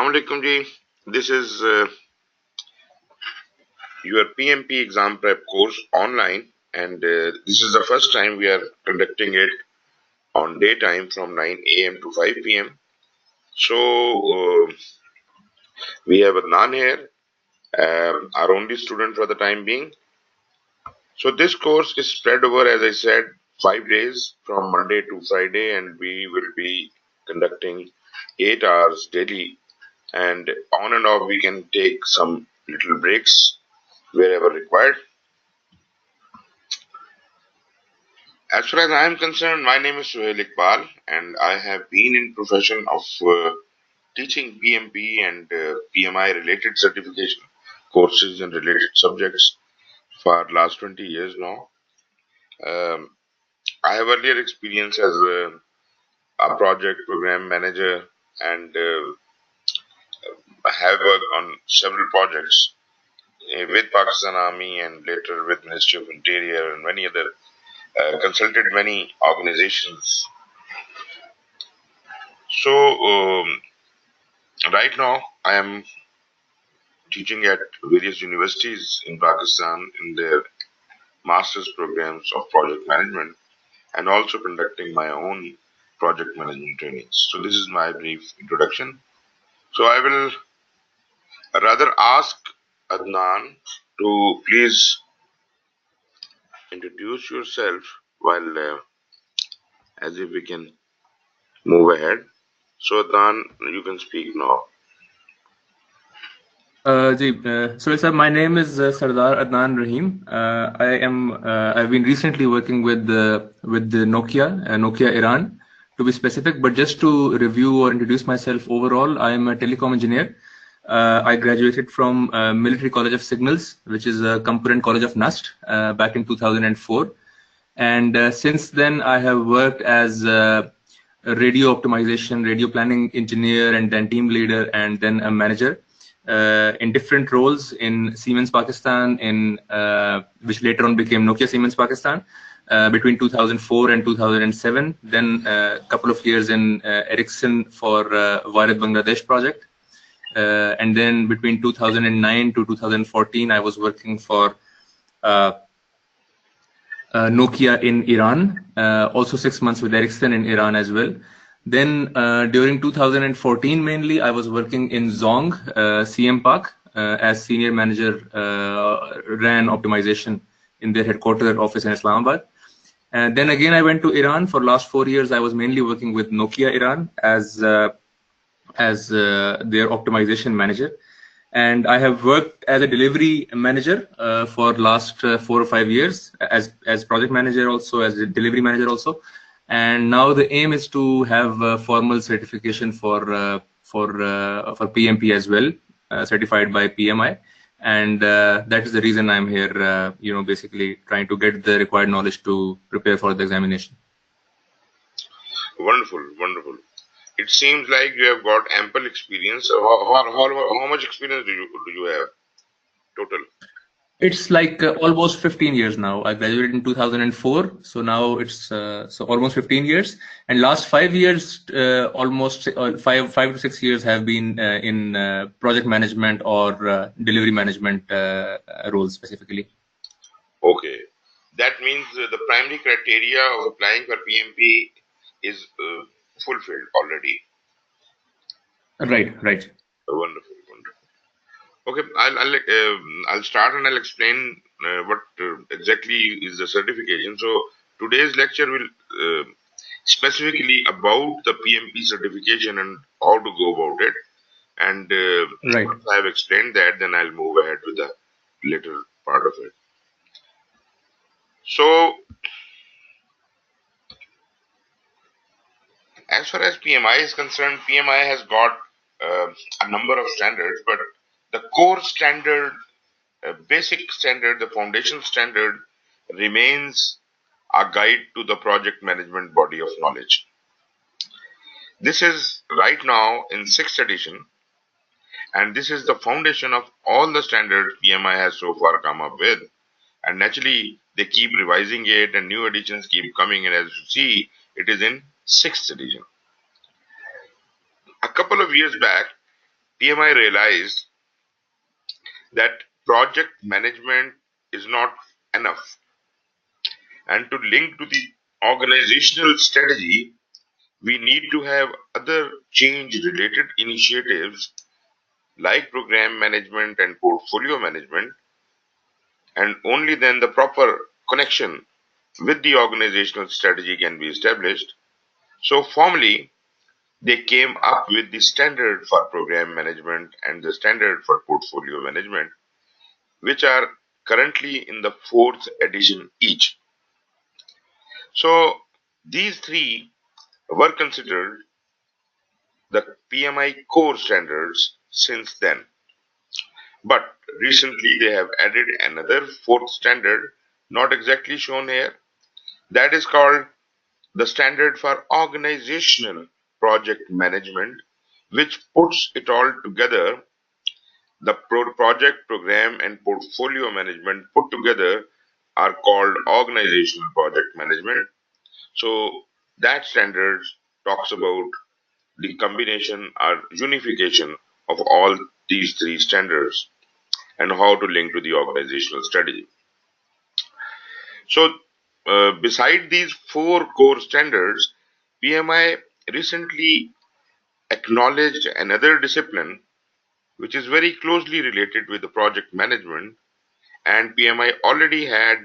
Assalamu alaikum ji. This is your PMP exam prep course online, and this is the first time we are conducting it on daytime from 9 a.m. to 5 p.m. So we have Adnan here, our only student for the time being. So this course is spread over, as I said, 5 days from Monday to Friday, and we will be conducting 8 hours daily. And on and off, we can take some little breaks wherever required. As far as I am concerned, my name is Suhail Iqbal, and I have been in profession of teaching PMP and PMI related certification courses and related subjects for last 20 years now. Um, I have earlier experience as a project program manager, and I have worked on several projects with Pakistan Army and later with Ministry of Interior and many other consulted many organizations. So right now I am teaching at various universities in Pakistan in their master's programs of project management and also conducting my own project management trainings. So this is my brief introduction. So I will rather ask Adnan to please introduce yourself while as if we can move ahead. So Adnan, you can speak now. So sir, my name is Sardar Adnan Rahim. I've been recently working with the Nokia Iran, to be specific. But just to review or introduce myself overall, I am a telecom engineer. I graduated from Military College of Signals, which is a component college of NUST, back in 2004. And since then, I have worked as a radio optimization, radio planning engineer, and then team leader, and then a manager. In different roles in Siemens Pakistan, which later on became Nokia Siemens Pakistan, between 2004 and 2007. Then a couple of years in Ericsson for Varid Bangladesh project. And then between 2009 to 2014, I was working for Nokia in Iran, also 6 months with Ericsson in Iran as well. Then during 2014, mainly, I was working in Zong, CM Park, as senior manager, ran optimization in their headquarters office in Islamabad. And then again, I went to Iran for last 4 years. I was mainly working with Nokia Iran as their optimization manager. And I have worked as a delivery manager for last 4 or 5 years, as project manager also, as a delivery manager also. And now the aim is to have a formal certification for PMP as well, certified by PMI. And that is the reason I'm here, basically trying to get the required knowledge to prepare for the examination. Wonderful, wonderful. It seems like you have got ample experience. How much experience do you have total? It's like almost 15 years now. I graduated in 2004, so now it's so almost 15 years. And last 5 years, almost 5 to 6 years have been in project management or delivery management roles specifically. Okay, that means the primary criteria of applying for PMP is fulfilled already. Right. Wonderful, wonderful. Okay, I'll start and I'll explain what exactly is the certification. So today's lecture will specifically about the PMP certification and how to go about it. And Right. once I have explained that, then I'll move ahead with the later part of it. So as far as PMI is concerned, PMI has got a number of standards, but the core standard, basic standard, the foundation standard remains a guide to the project management body of knowledge. This is right now in 6th edition, and this is the foundation of all the standards PMI has so far come up with. And naturally, they keep revising it and new editions keep coming, and as you see, it is in 6th edition. A couple of years back, PMI realized that project management is not enough, and to link to the organizational strategy, we need to have other change related initiatives like program management and portfolio management, and only then the proper connection with the organizational strategy can be established. So, formally, they came up with the standard for program management and the standard for portfolio management, which are currently in the fourth edition each. So, these three were considered the PMI core standards since then. But recently they have added another fourth standard, not exactly shown here, that is called the standard for organizational project management, which puts it all together. The project, program, and portfolio management put together are called organizational project management. So that standard talks about the combination or unification of all these three standards and how to link to the organizational strategy. So, beside these four core standards, PMI recently acknowledged another discipline which is very closely related with the project management, and PMI already had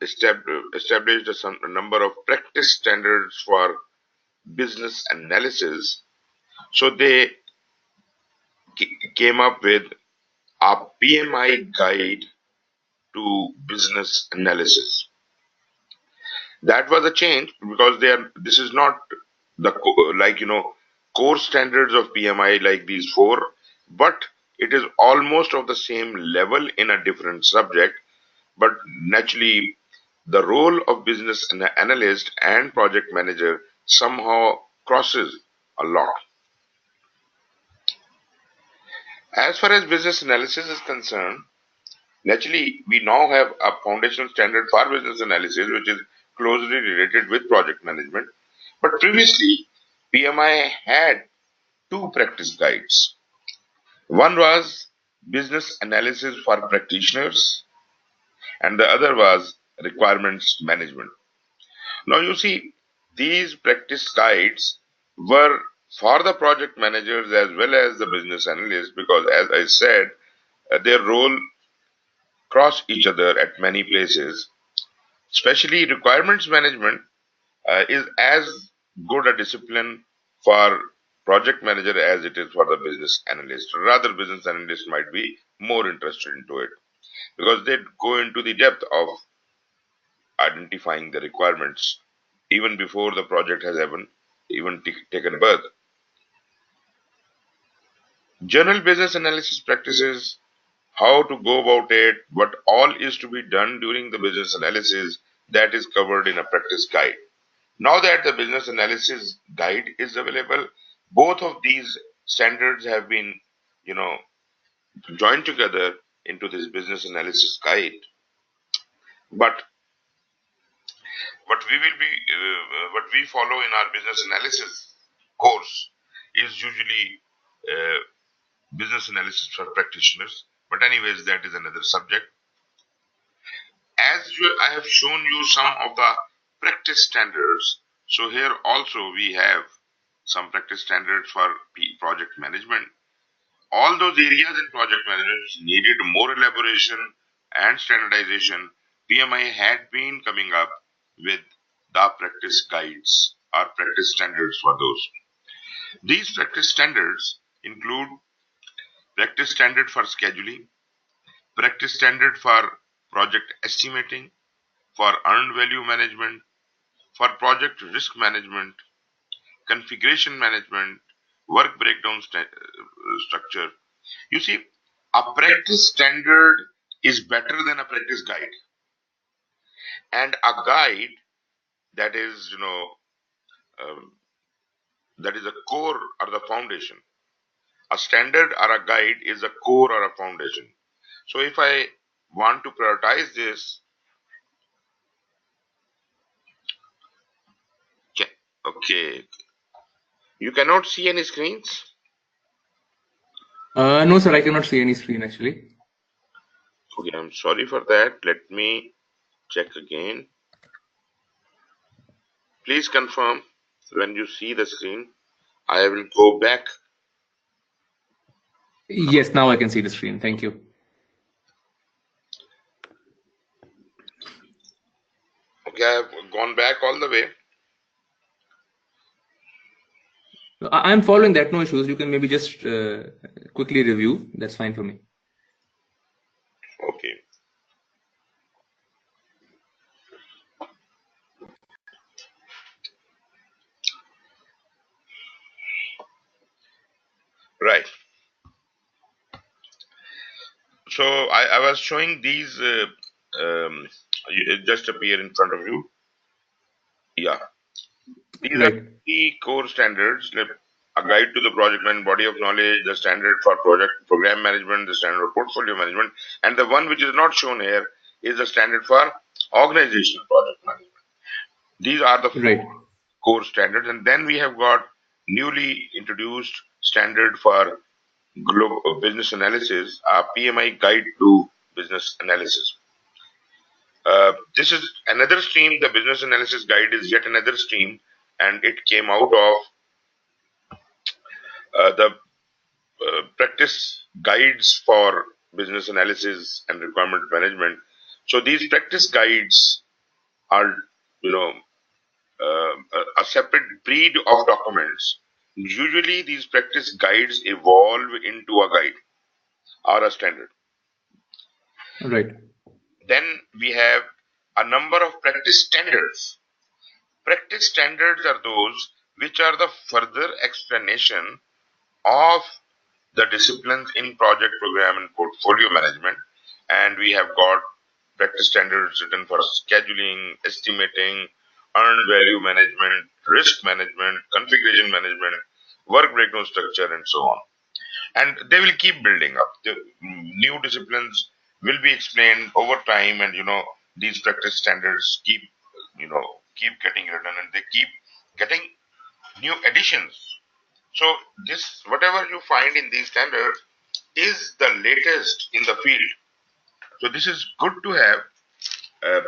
established a number of practice standards for business analysis. So they came up with a PMI guide to business analysis. That was a change because they are. This is not the core standards of PMI like these four, but it is almost of the same level in a different subject. But naturally, the role of business analyst and project manager somehow crosses a lot. As far as business analysis is concerned, naturally, we now have a foundational standard for business analysis, which is closely related with project management. But previously, PMI had two practice guides. One was business analysis for practitioners, and the other was requirements management. Now, you see, these practice guides were for the project managers as well as the business analysts because, as I said, their role cross each other at many places. Especially requirements management is as good a discipline for project manager as it is for the business analyst. Rather, business analyst might be more interested into it because they go into the depth of identifying the requirements even before the project has even taken birth. General business analysis practices, how to go about it, what all is to be done during the business analysis, that is covered in a practice guide. Now that the business analysis guide is available, both of these standards have been, you know, joined together into this business analysis guide. But what we follow in our business analysis course is usually uh, business analysis for practitioners. But anyways, that is another subject. I have shown you some of the practice standards. So here also we have some practice standards for project management. All those areas in project management which needed more elaboration and standardization, PMI had been coming up with the practice guides or practice standards for those. These practice standards include practice standard for scheduling, practice standard for project estimating, for earned value management, for project risk management, configuration management, work breakdown structure. You see, a practice standard is better than a practice guide, and a guide that is, um, that is a core or the foundation. A standard or a guide is a core or a foundation. So if I want to prioritize this, okay, you cannot see any screens. No, sir, I cannot see any screen actually. Okay, I'm sorry for that. Let me check again. Please confirm when you see the screen. I will go back. Yes, now I can see the screen. Thank you. Okay, I have gone back all the way. I'm following that, no issues. You can maybe just quickly review. That's fine for me. Okay. Right. So I was showing these it just appear in front of you. Yeah. These are Right, the core standards, like a guide to the project management body of knowledge, the standard for project program management, the standard for portfolio management, and the one which is not shown here is the standard for organizational project management. These are the four right, core standards, and then we have got newly introduced standard for global business analysis, a PMI guide to business analysis. This is another stream. The business analysis guide is yet another stream, and it came out of the practice guides for business analysis and requirement management. So these practice guides are, you know, a separate breed of documents. Usually, these practice guides evolve into a guide or a standard. right, Then we have a number of practice standards. Practice standards are those which are the further explanation of the disciplines in project program and portfolio management. And we have got practice standards written for scheduling, estimating, earned value management, risk management, configuration management, work breakdown structure, and so on. And they will keep building up. The new disciplines will be explained over time, and these practice standards keep getting written, and they keep getting new additions. So this, whatever you find in these standards, is the latest in the field. So this is good to have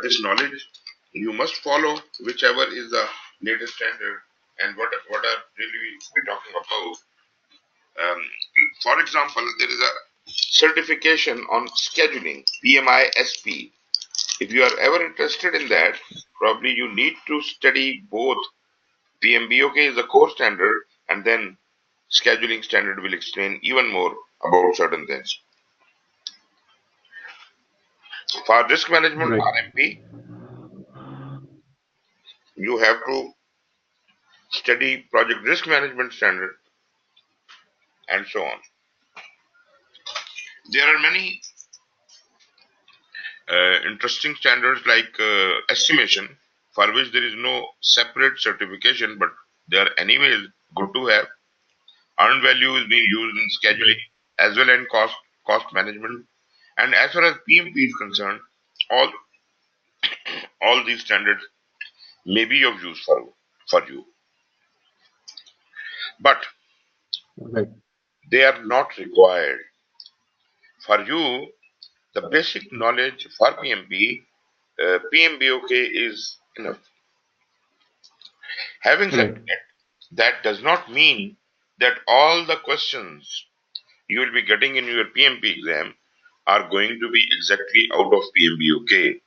this knowledge. You must follow whichever is the latest standard, and what are really we talking about. Um, for example, there is a certification on scheduling, PMI-SP. If you are ever interested in that, probably you need to study both. PMBOK is the core standard, and then scheduling standard will explain even more about certain things. For risk management right, RMP, you have to study project risk management standard and so on. There are many interesting standards like estimation, for which there is no separate certification, but they are anyways good to have. Earned value is being used in scheduling right, as well as cost management. And as far as PMP is concerned, all all these standards may be of use for you, but right, they are not required. For you, the basic knowledge for PMP, PMBOK is enough. Having said right, that, that does not mean that all the questions you will be getting in your PMP exam are going to be exactly out of PMBOK,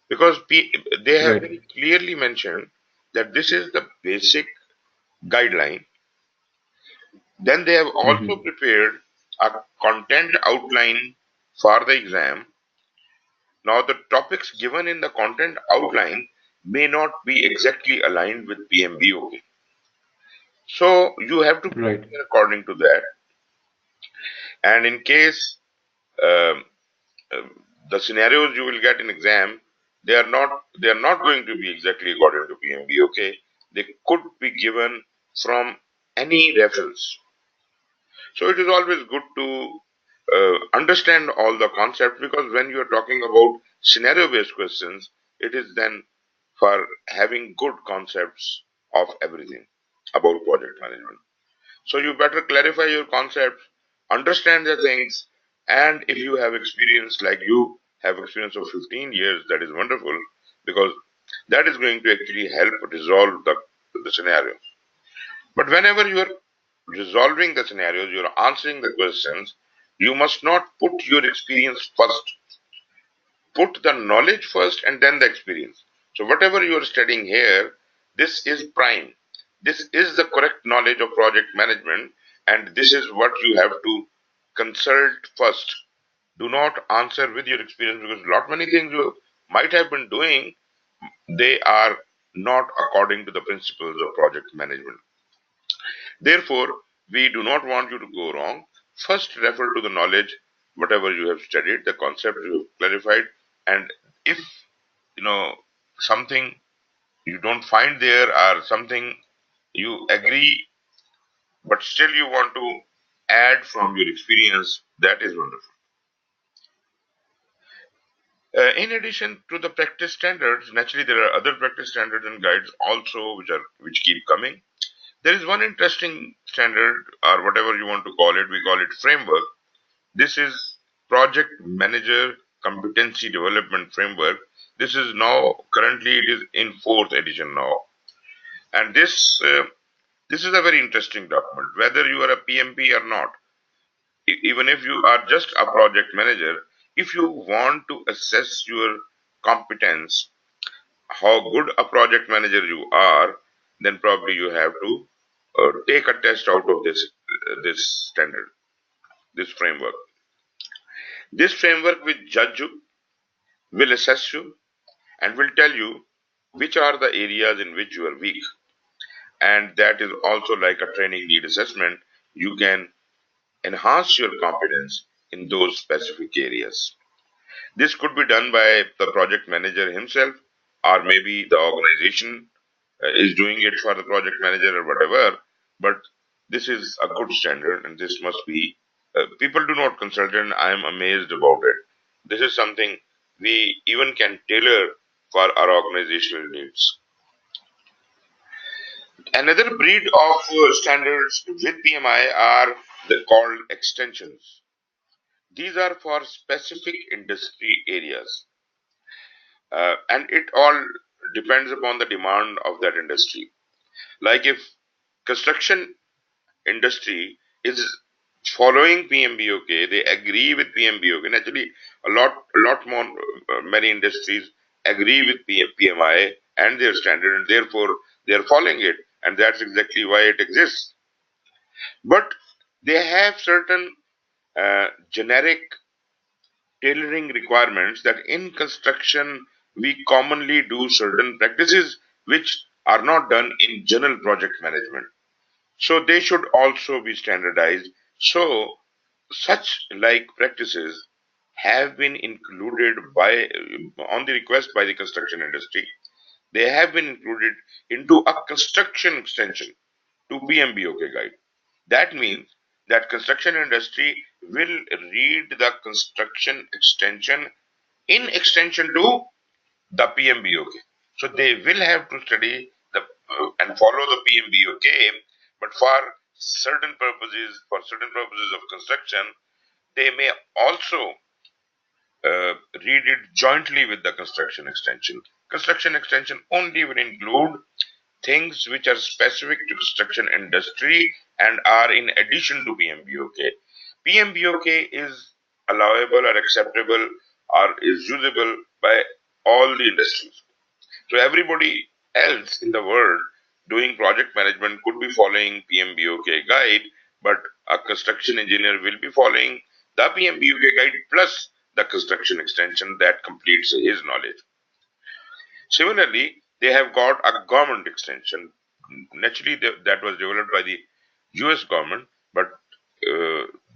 because they have right. very clearly mentioned that this is the basic guideline. Then they have also Mm-hmm. prepared a content outline for the exam. Now, the topics given in the content outline may not be exactly aligned with PMBOK. So, you have to Right, prepare according to that. And in case um, the scenarios you will get in exam, they are not going to be exactly according to PMBOK. They could be given from any reference. So it is always good to understand all the concepts, because when you are talking about scenario based questions, it is then for having good concepts of everything about project management. So you better clarify your concepts, understand the things, and if you have experience like you have experience of 15 years, that is wonderful, because that is going to actually help resolve the scenario. But whenever you are resolving the scenarios, you are answering the questions, you must not put your experience first. Put the knowledge first and then the experience. So whatever you are studying here, this is prime. This is the correct knowledge of project management, and this is what you have to consult first. Do not answer with your experience, because lot many things you might have been doing, they are not according to the principles of project management. Therefore, we do not want you to go wrong. First, refer to the knowledge, whatever you have studied, the concept you have clarified, and if something you don't find there, or something you agree, but still you want to add from your experience, that is wonderful. In addition to the practice standards, naturally there are other practice standards and guides also which keep coming. There is one interesting standard, or whatever you want to call it, we call it framework. This is Project Manager Competency Development Framework. This is now, currently it is in fourth edition now. And this is a very interesting document, whether you are a PMP or not. Even if you are just a project manager, if you want to assess your competence, how good a project manager you are, then probably you have to take a test out of this standard, this framework. This framework will judge you, will assess you, and will tell you which are the areas in which you are weak. And that is also like a training need assessment. You can enhance your competence in those specific areas. This could be done by the project manager himself, or maybe the organization is doing it for the project manager or whatever. But this is a good standard, and this must be. People do not consult, and I am amazed about it. This is something we even can tailor for our organizational needs. Another breed of standards with PMI are the called extensions. These are for specific industry areas, and it all depends upon the demand of that industry. Like if construction industry is following PMBOK, they agree with PMBOK. And actually, a lot more, many industries agree with PMI and their standard, and therefore they are following it, and that's exactly why it exists. But they have certain generic tailoring requirements that in construction we commonly do certain practices which are not done in general project management. So they should also be standardized. So such like practices have been included by on the request by the construction industry. They have been included into a construction extension to PMBOK guide. That means that construction industry will read the construction extension in extension to the PMBOK. So they will have to study and follow the PMBOK, but for certain purposes of construction, they may also read it jointly with the construction extension. Construction extension only will include things which are specific to construction industry and are in addition to PMBOK. PMBOK is allowable or acceptable or is usable by all the industries. So everybody else in the world doing project management could be following PMBOK guide, but a construction engineer will be following the PMBOK guide plus the construction extension that completes his knowledge. Similarly, they have got a government extension. Naturally, that was developed by the US government, but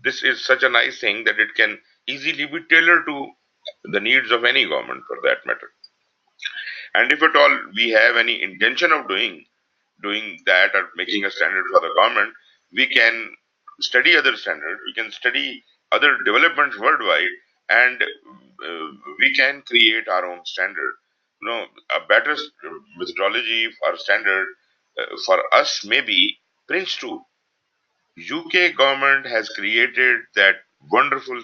this is such a nice thing that it can easily be tailored to the needs of any government for that matter. And if at all we have any intention of doing that or making a standard for the government, we can study other standards, we can study other developments worldwide, and we can create our own standard. A better methodology or standard for us may be Prince 2. UK government has created that wonderful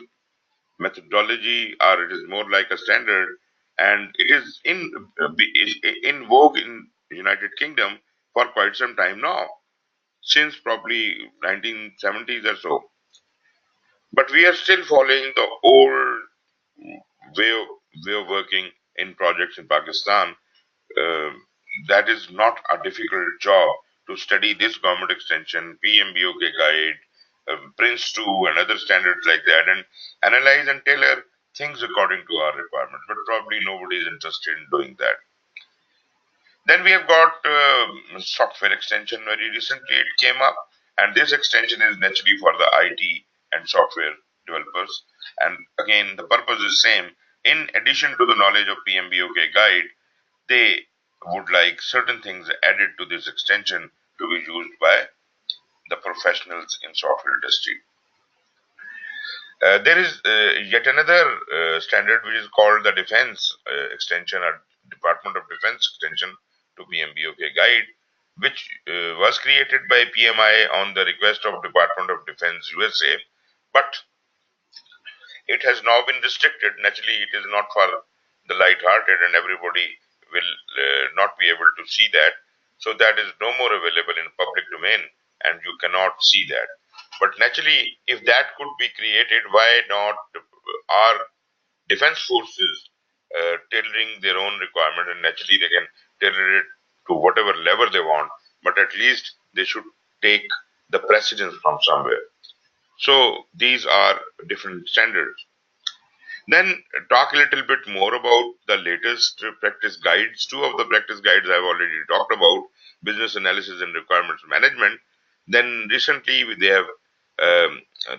methodology, or it is more like a standard, and it is in vogue in United Kingdom for quite some time now, since probably 1970s or so. But we are still following the old way of, way of working in projects in Pakistan. Um that is not a difficult job to study this government extension, PMBOK guide, Prince 2, and other standards like that, and analyze and tailor things according to our requirements. But probably nobody is interested in doing that. Then we have got software extension. Very recently it came up, and this extension is naturally for the IT and software developers. And again, the purpose is same. In addition to the knowledge of PMBOK guide, they would like certain things added to this extension to be used by the professionals in software industry. There is yet another standard which is called the Defense Extension, or Department of Defense Extension to PMBOK Guide, which was created by PMI on the request of Department of Defense USA, but it has now been restricted. Naturally, it is not for the light-hearted, and everybody will not be able to see that. So that is no more available in public domain, and you cannot see that. But naturally, if that could be created, why not our defense forces tailoring their own requirement, and naturally they can tailor it to whatever level they want, but at least they should take the precedence from somewhere. So these are different standards. Then talk a little bit more about the latest practice guides. Two of the practice guides I've already talked about: business analysis and requirements management. Then recently they have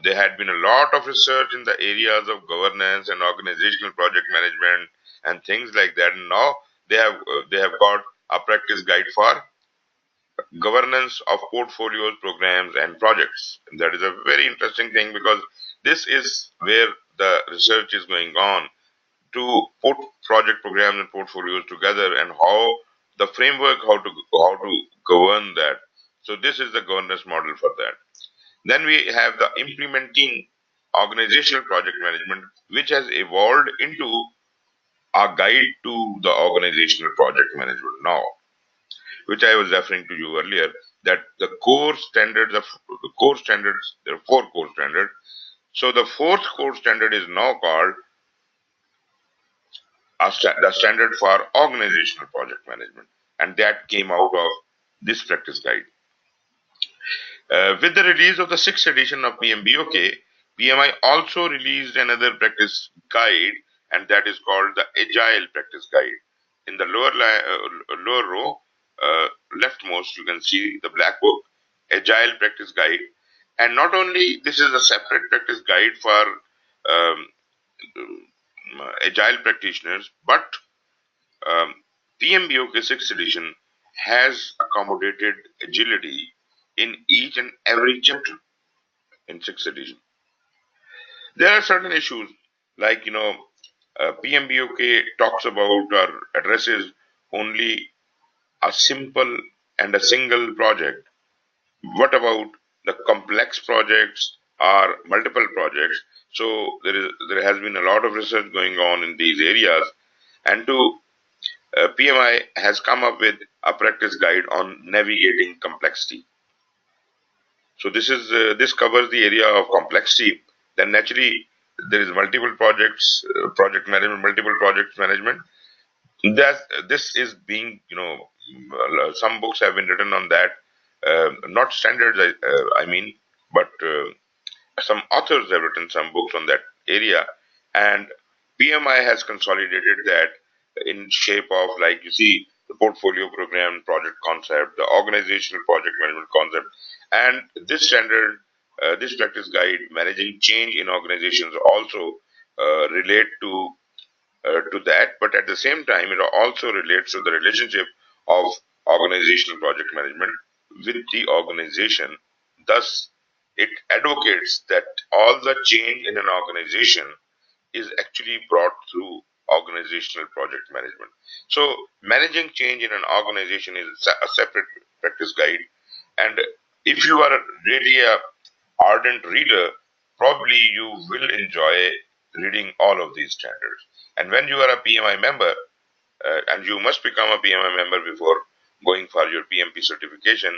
there had been a lot of research in the areas of governance and organizational project management and things like that. And now they have got a practice guide for governance of portfolios, programs, and projects. And that is a very interesting thing, because this is where the research is going on, to put project programs and portfolios together, and how the framework, how to govern that. So this is the governance model for that. Then we have the implementing organizational project management, which has evolved into a guide to the organizational project management now, which I was referring to you earlier, that the core standards of the core standards, there are four core standards. So the fourth core standard is now called the standard for organizational project management, and that came out of this practice guide. With the release of the sixth edition of PMBOK, PMI also released another practice guide, and that is called the Agile Practice Guide. In the lower row, leftmost, you can see the black book, Agile Practice Guide. And not only this is a separate practice guide for um, agile practitioners, but PMBOK 6th edition has accommodated agility in each and every chapter in 6th edition. There are certain issues like, PMBOK talks about or addresses only a simple and a single project. What about the complex projects or multiple projects? So there has been a lot of research going on in these areas, and PMI has come up with a practice guide on navigating complexity. So this covers the area of complexity. Then naturally there is multiple projects, project management, multiple project management. That this is being, some books have been written on that. Not standards, I mean, but some authors have written some books on that area, and PMI has consolidated that in shape of, like, you see, the portfolio program project concept, the organizational project management concept, and this standard, this practice guide, managing change in organizations, also relate to that, but at the same time, it also relates to the relationship of organizational project management with the organization. Thus, it advocates that all the change in an organization is actually brought through organizational project management. So, managing change in an organization is a separate practice guide. And if you are really a ardent reader, probably you will enjoy reading all of these standards. And when you are a PMI member, and you must become a PMI member before going for your PMP certification,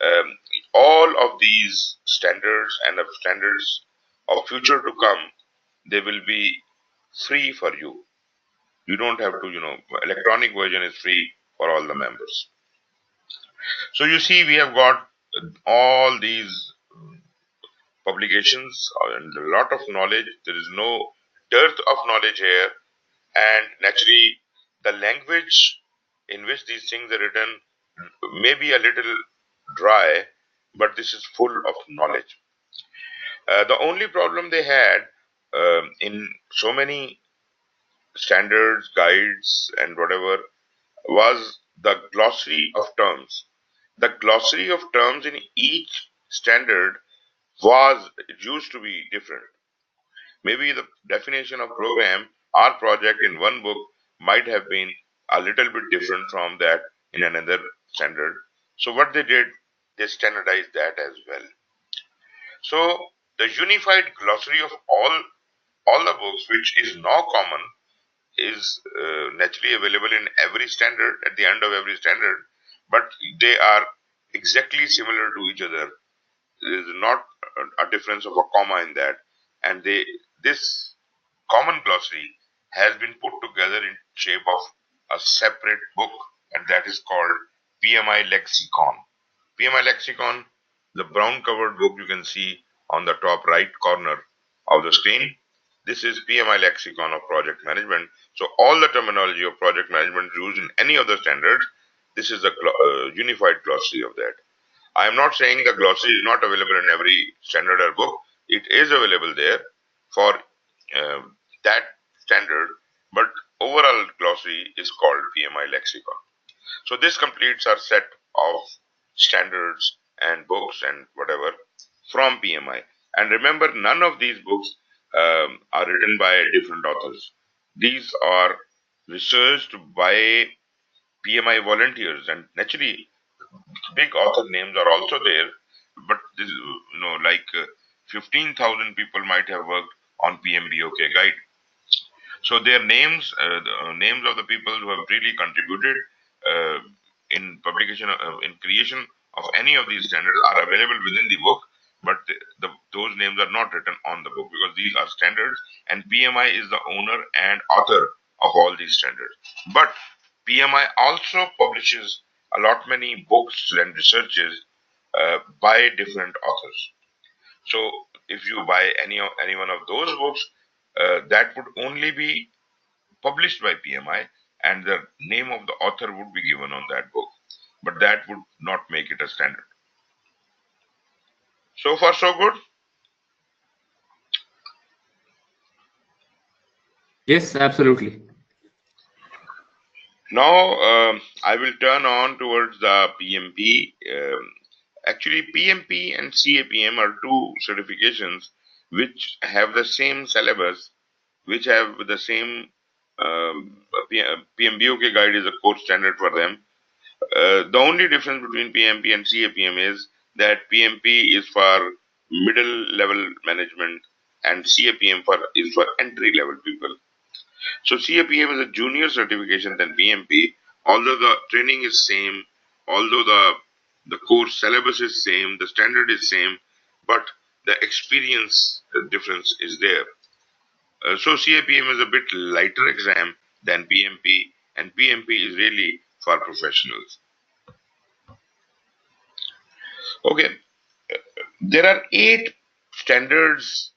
um, all of these standards and of standards of future to come, they will be free for you. You don't have to, electronic version is free for all the members. So you see, we have got all these publications and a lot of knowledge. There is no dearth of knowledge here, and naturally, the language in which these things are written may be a little dry, but this is full of knowledge. The only problem they had in so many standards, guides, and whatever was the glossary of terms. The glossary of terms in each standard was it used to be different. Maybe the definition of program or project in one book might have been a little bit different from that in another standard. So what they did, they standardized that as well. So the unified glossary of all the books, which is now common, is naturally available in every standard at the end of every standard, but they are exactly similar to each other. There is not a difference of a comma in that, and this common glossary has been put together in shape of a separate book, and that is called PMI Lexicon. PMI Lexicon, the brown covered book you can see on the top right corner of the screen. This is PMI Lexicon of Project Management. So all the terminology of project management used in any of the standards, this is the unified glossary of that. I am not saying the glossary is not available in every standard or book. It is available there for uh, that standard, but overall glossary is called PMI Lexicon. So this completes our set of standards and books and whatever from PMI. And remember, none of these books are written by different authors. These are researched by PMI volunteers, and naturally, big author names are also there. But this, 15,000 people might have worked on PMBOK guide. So their names, the names of the people who have really contributed uh, in publication, in creation of any of these standards are available within the book, but those names are not written on the book because these are standards, and PMI is the owner and author of all these standards. But PMI also publishes a lot many books and researches by different authors. So if you buy any one of those books, that would only be published by PMI, and the name of the author would be given on that book. But that would not make it a standard. So far, so good. Yes, absolutely. Now, I will turn on towards the PMP. Actually, PMP and CAPM are two certifications which have the same syllabus, which have the same PMBOK guide is a core standard for them. The only difference between PMP and CAPM is that PMP is for middle level management and CAPM is for entry level people. So CAPM is a junior certification than PMP, although the training is same, although the course syllabus is same, the standard is same, but the experience difference is there. So CAPM is a bit lighter exam than PMP, and PMP is really for professionals. Okay, there are 8 standards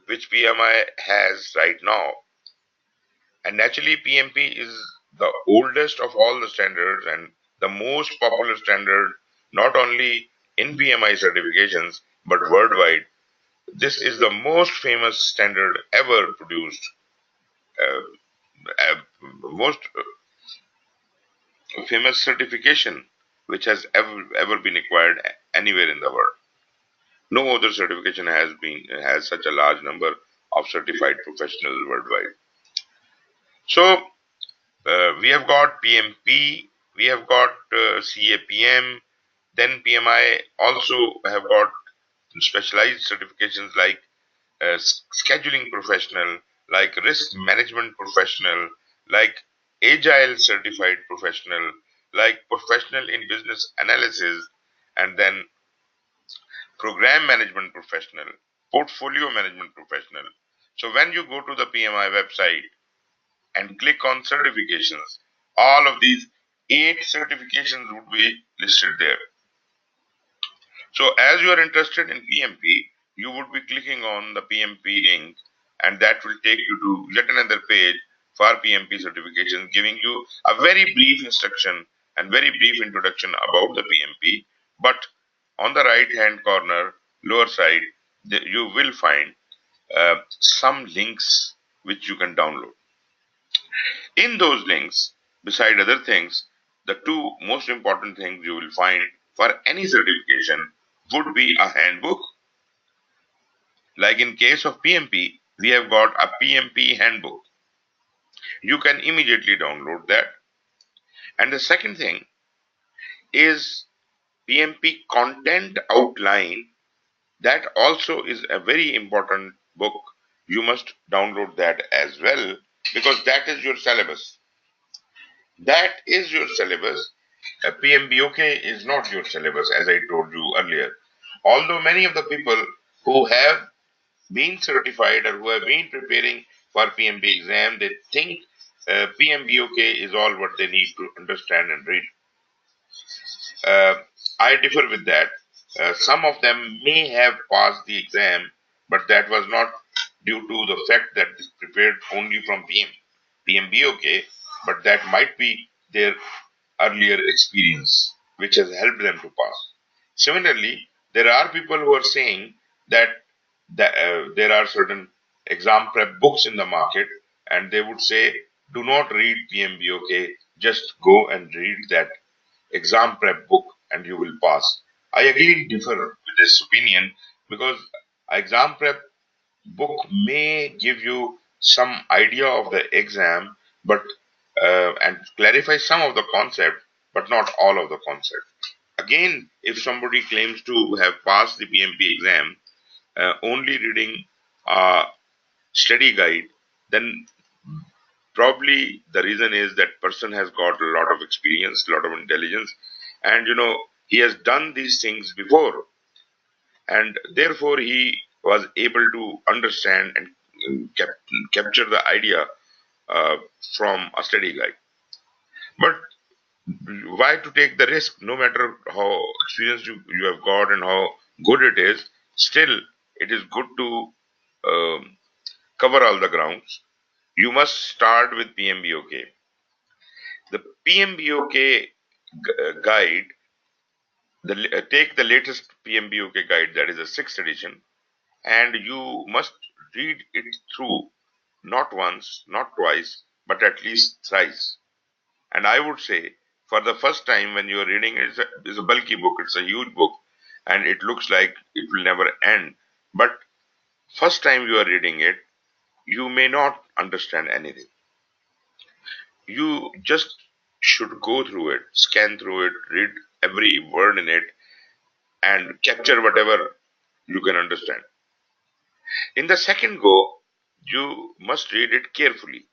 which PMI has right now, and naturally PMP is the oldest of all the standards and the most popular standard not only in PMI certifications but worldwide. This is the most famous standard ever produced, uh, most famous certification which has ever been acquired anywhere in the world. No other certification has such a large number of certified professionals worldwide. So we have got PMP, we have got CAPM, then PMI also have got specialized certifications like scheduling professional, like risk management professional, like agile certified professional, like professional in business analysis, and then program management professional, portfolio management professional. So when you go to the PMI website and click on certifications, all of these 8 certifications would be listed there. So as you are interested in PMP, you would be clicking on the PMP link, and that will take you to yet another page for PMP certification, giving you a very brief instruction and very brief introduction about the PMP. But on the right hand corner, lower side, you will find some links which you can download. In those links, beside other things, the two most important things you will find for any certification would be a handbook. Like in case of PMP, we have got a PMP handbook. You can immediately download that. And the second thing is PMP content outline. That also is a very important book. You must download that as well because that is your syllabus. That is your syllabus. PMBOK is not your syllabus, as I told you earlier. Although many of the people who have been certified or who have been preparing for PMP exam, they think PMBOK is all what they need to understand and read. Uh, I differ with that. Some of them may have passed the exam, but that was not due to the fact that they prepared only from PMBOK, but that might be their earlier experience, which has helped them to pass. Similarly, there are people who are saying that, there are certain exam prep books in the market, and they would say, do not read PMBOK, just go and read that exam prep book and you will pass. I again differ with this opinion because exam prep book may give you some idea of the exam, but and clarify some of the concept, but not all of the concept. Again, if somebody claims to have passed the PMP exam only reading a study guide, then probably the reason is that person has got a lot of experience, a lot of intelligence, and he has done these things before, and therefore he was able to understand and capture the idea uh, from a study guide. But why to take the risk? No matter how experienced you have got and how good it is, still it is good to cover all the grounds. You must start with PMBOK. The PMBOK guide, take the latest PMBOK guide, that is the 6th edition, and you must read it through, not once, not twice, but at least thrice. And I would say, for the first time when you are reading it, it's a bulky book, it's a huge book, and it looks like it will never end. But first time you are reading it, you may not understand anything. You just should go through it, scan through it, read every word in it, and capture whatever you can understand. In the second go, you must read it carefully,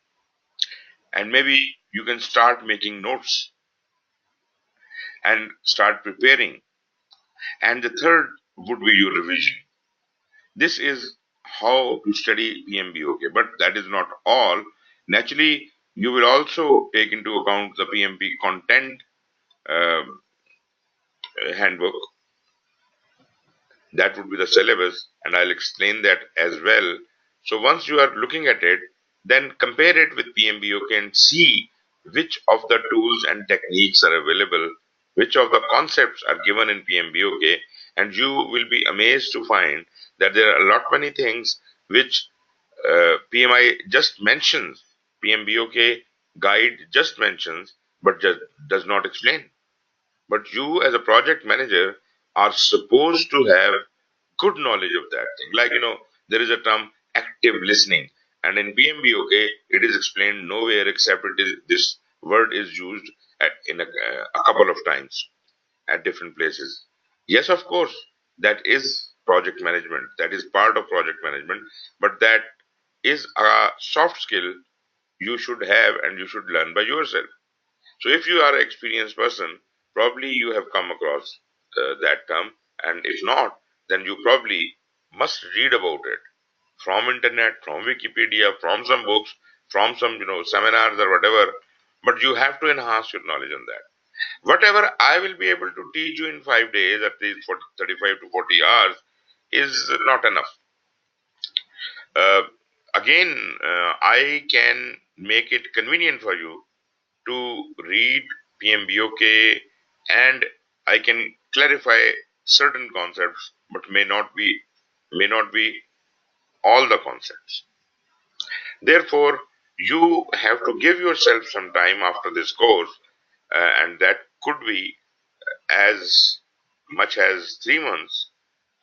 and maybe you can start making notes and start preparing. And the third would be your revision. This is how to study PMBOK, but that is not all. Naturally, you will also take into account the PMP content uh, handbook. That would be the syllabus, and I'll explain that as well. So once you are looking at it, then compare it with PMBOK and see which of the tools and techniques are available, which of the concepts are given in PMBOK, and you will be amazed to find that there are a lot many things which PMI just mentions, PMBOK guide just mentions, but just does not explain. But you, as a project manager, are supposed to have good knowledge of that thing. Like, there is a term active listening, and in PMBOK, it is explained nowhere except this word is used in a couple of times at different places. Yes, of course, that is project management. That is part of project management, but that is a soft skill you should have and you should learn by yourself. So if you are an experienced person, probably you have come across that term, and if not, then you probably must read about it from internet, from Wikipedia, from some books, from some seminars or whatever. But you have to enhance your knowledge on that. Whatever I will be able to teach you in 5 days, at least for 35 to 40 hours, is not enough. Uh, Again, I can make it convenient for you to read PMBOK, and I can clarify certain concepts, but may not be all the concepts. Therefore, you have to give yourself some time after this course, and that could be as much as 3 months.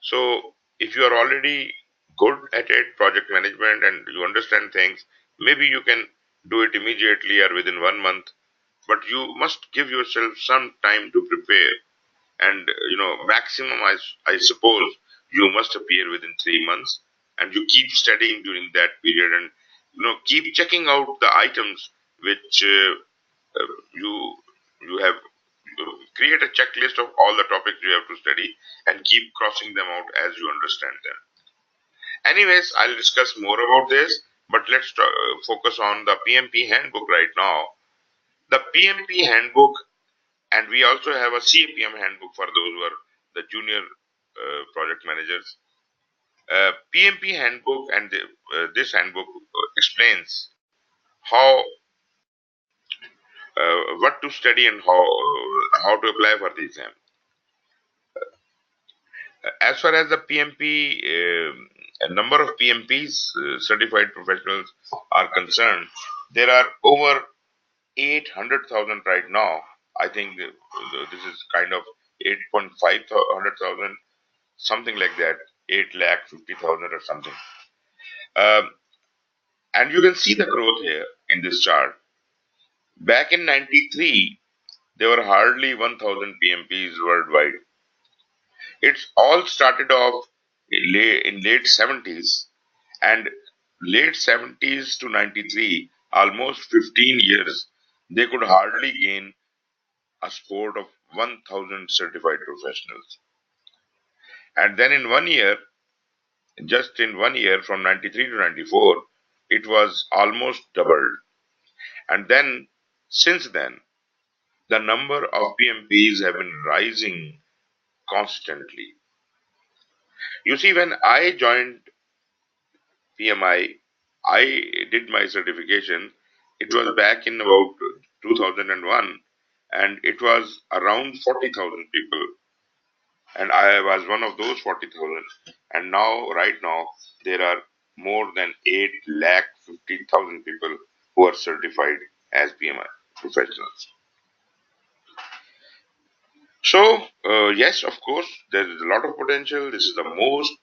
So, if you are already good at it, project management, and you understand things, maybe you can do it immediately or within 1 month. But you must give yourself some time to prepare, and maximum, I suppose, you must appear within 3 months, and you keep studying during that period, and keep checking out the items which you you have create a checklist of all the topics you have to study, and keep crossing them out as you understand them. Anyways, I'll discuss more about this, but let's focus on the PMP handbook right now. The PMP handbook, and we also have a CAPM handbook for those who are the junior project managers. PMP handbook, and this handbook explains how what to study and how to apply for the exam. As far as the PMP, a number of PMPs, certified professionals, are concerned, there are over 800,000 right now. I think this is kind of 8.5 something like that, 8,50,000 or something. Um, and you can see the growth here in this chart. Back in 93, there were hardly 1,000 PMPs worldwide. It's all started off in late 70s, and late 70s to 93, almost 15 years, they could hardly gain a sport of 1,000 certified professionals. And then in 1 year, just in 1 year from 93 to 94, it was almost doubled. And then, since then, the number of PMPs have been rising constantly. You see, when I joined PMI, I did my certification. It was back in about 2001, and it was around 40,000 people, and I was one of those 40,000. And now, right now, there are more than 8,50,000 people who are certified as PMI professionals. So, yes, of course, there is a lot of potential. This is the most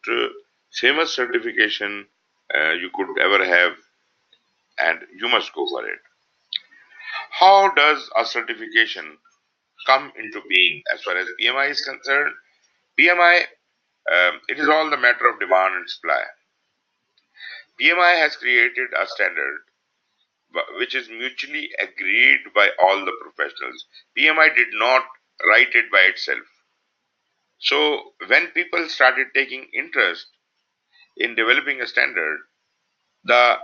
famous certification you could ever have, and you must go for it. How does a certification come into being as far as PMI is concerned? PMI, it is all the matter of demand and supply. PMI has created a standard which is mutually agreed by all the professionals. PMI did not write it by itself. So when people started taking interest in developing a standard, the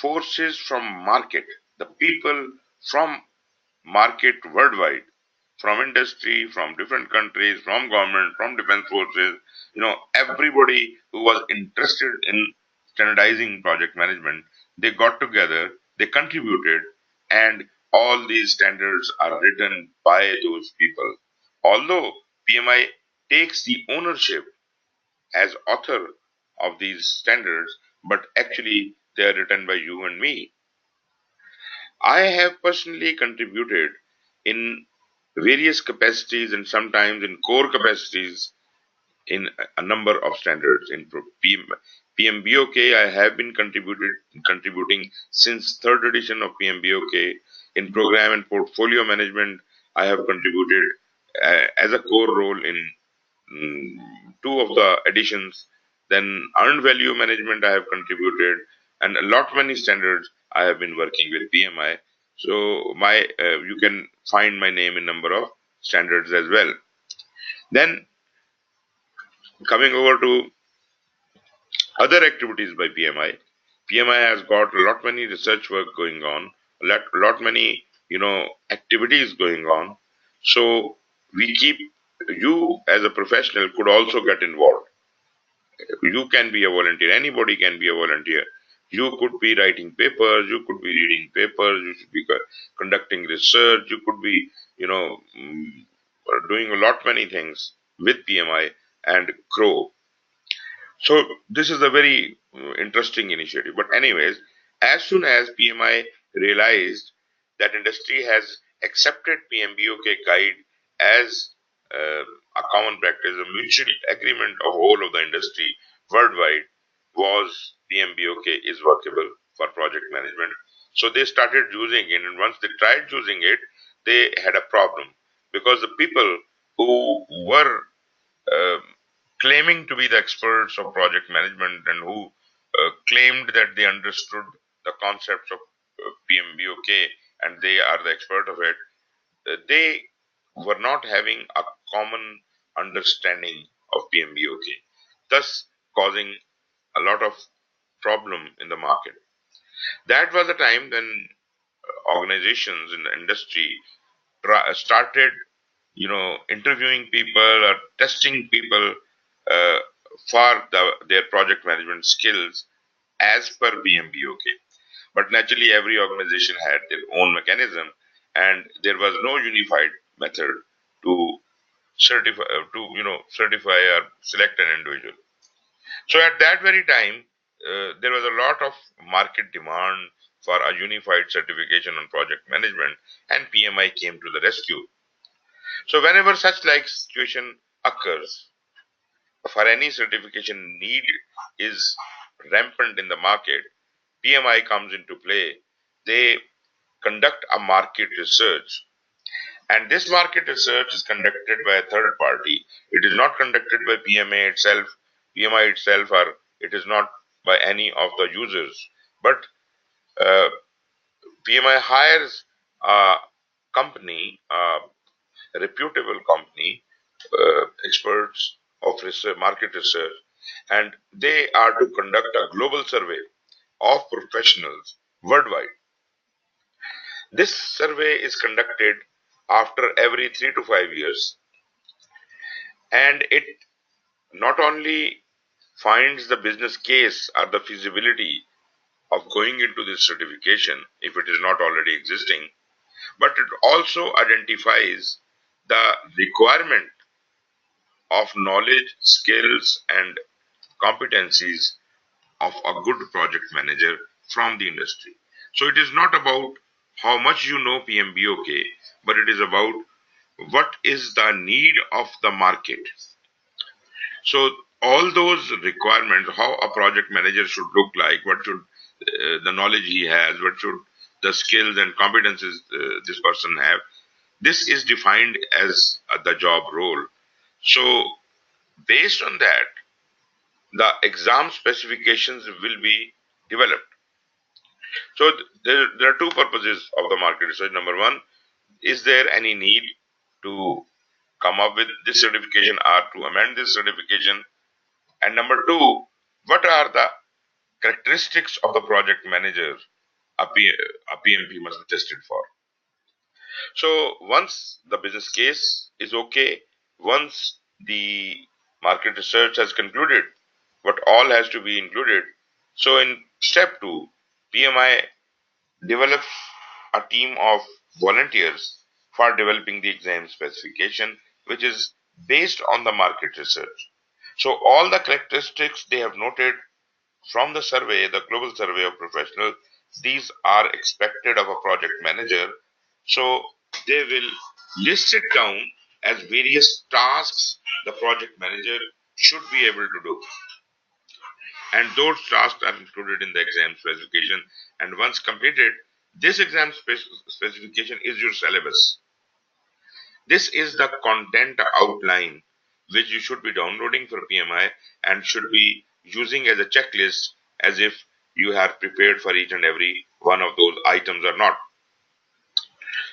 forces from market, the people from market worldwide, from industry, from different countries, from government, from defense forces, everybody who was interested in standardizing project management, they got together, they contributed, and all these standards are written by those people. Although PMI takes the ownership as author of these standards, but actually they are written by you and me. I have personally contributed in various capacities and sometimes in core capacities in a number of standards. In PMBOK, I have been contributing since third edition of PMBOK. In program and portfolio management, I have contributed as a core role in mm, two of the editions. Then earned value management I have contributed, and a lot many standards I have been working with PMI. So my you can find my name in number of standards as well. Then coming over to other activities by PMI. PMI has got a lot many research work going on, lot many activities going on. So we keep you as a professional could also get involved. You can be a volunteer. Anybody can be a volunteer. You could be writing papers. You could be reading papers. You should be conducting research. You could be doing a lot many things with PMI and grow. So this is a very interesting initiative. But anyways, as soon as PMI realized that industry has accepted PMBOK guide as a common practice, a mutual agreement of all of the industry worldwide was PMBOK is workable for project management. So they started using it, and once they tried using it, they had a problem because the people who were um claiming to be the experts of project management and who claimed that they understood the concepts of PMBOK and they are the expert of it, they were not having a common understanding of PMBOK, thus causing a lot of problem in the market. That was the time when organizations in the industry started interviewing people or testing people uh, for their project management skills as per PMBOK. But naturally, every organization had their own mechanism, and there was no unified method to certify or select an individual. So at that very time, there was a lot of market demand for a unified certification on project management, and PMI came to the rescue. So whenever such like situation occurs, for any certification need is rampant in the market, PMI comes into play. They conduct a market research, and this market research is conducted by a third party. It is not conducted by PMI itself, or it is not by any of the users. But uh, PMI hires a company, a reputable company, experts of research, market research, and they are to conduct a global survey of professionals worldwide. This survey is conducted after every 3 to 5 years, and it not only finds the business case or the feasibility of going into this certification if it is not already existing, but it also identifies the requirement of knowledge, skills, and competencies of a good project manager from the industry. So it is not about how much you know PMBOK, but it is about what is the need of the market. So all those requirements, how a project manager should look like, what should the knowledge he has, what should the skills and competences this person have, this is defined as the job role. So based on that, the exam specifications will be developed. So there are two purposes of the market research. Number one, is there any need to come up with this certification or to amend this certification? And number two, what are the characteristics of the project manager a PMP must be tested for? So once the business case is okay, once the market research has concluded what all has to be included, so in step two, PMI develops a team of volunteers for developing the exam specification, which is based on the market research. So all the characteristics they have noted from the survey, the global survey of professionals, these are expected of a project manager. So they will list it down as various tasks the project manager should be able to do. And those tasks are included in the exam specification. And once completed, this exam specification is your syllabus. This is the content outline which you should be downloading for PMI and should be using as a checklist as if you have prepared for each and every one of those items or not.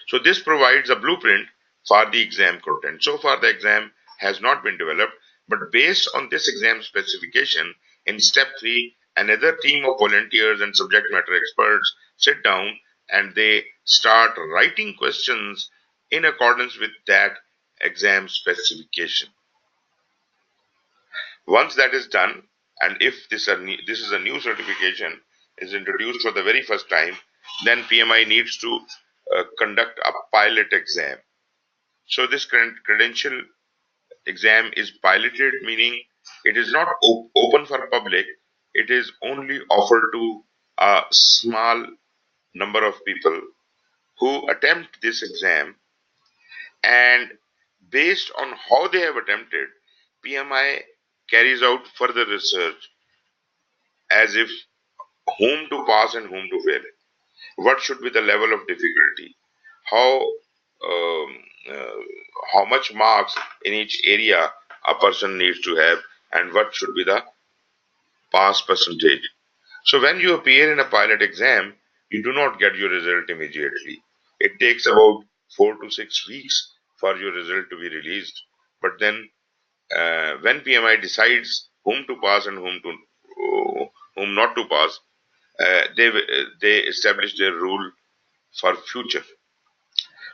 So this provides a blueprint for the exam content. So far the exam has not been developed, but based on this exam specification, in step 3, another team of volunteers and subject matter experts sit down and they start writing questions in accordance with that exam specification. Once that is done, and if this is a new certification is introduced for the very first time, then PMI needs to conduct a pilot exam. So this credential exam is piloted, meaning it is not open for public. It is only offered to a small number of people who attempt this exam, and based on how they have attempted, PMI carries out further research as if whom to pass and whom to fail. What should be the level of difficulty? How um, uh, how much marks in each area a person needs to have, and what should be the pass percentage? So when you appear in a pilot exam, you do not get your result immediately. It takes about 4 to 6 weeks for your result to be released. But then, when PMI decides whom to pass and whom not to pass, they establish their rule for future.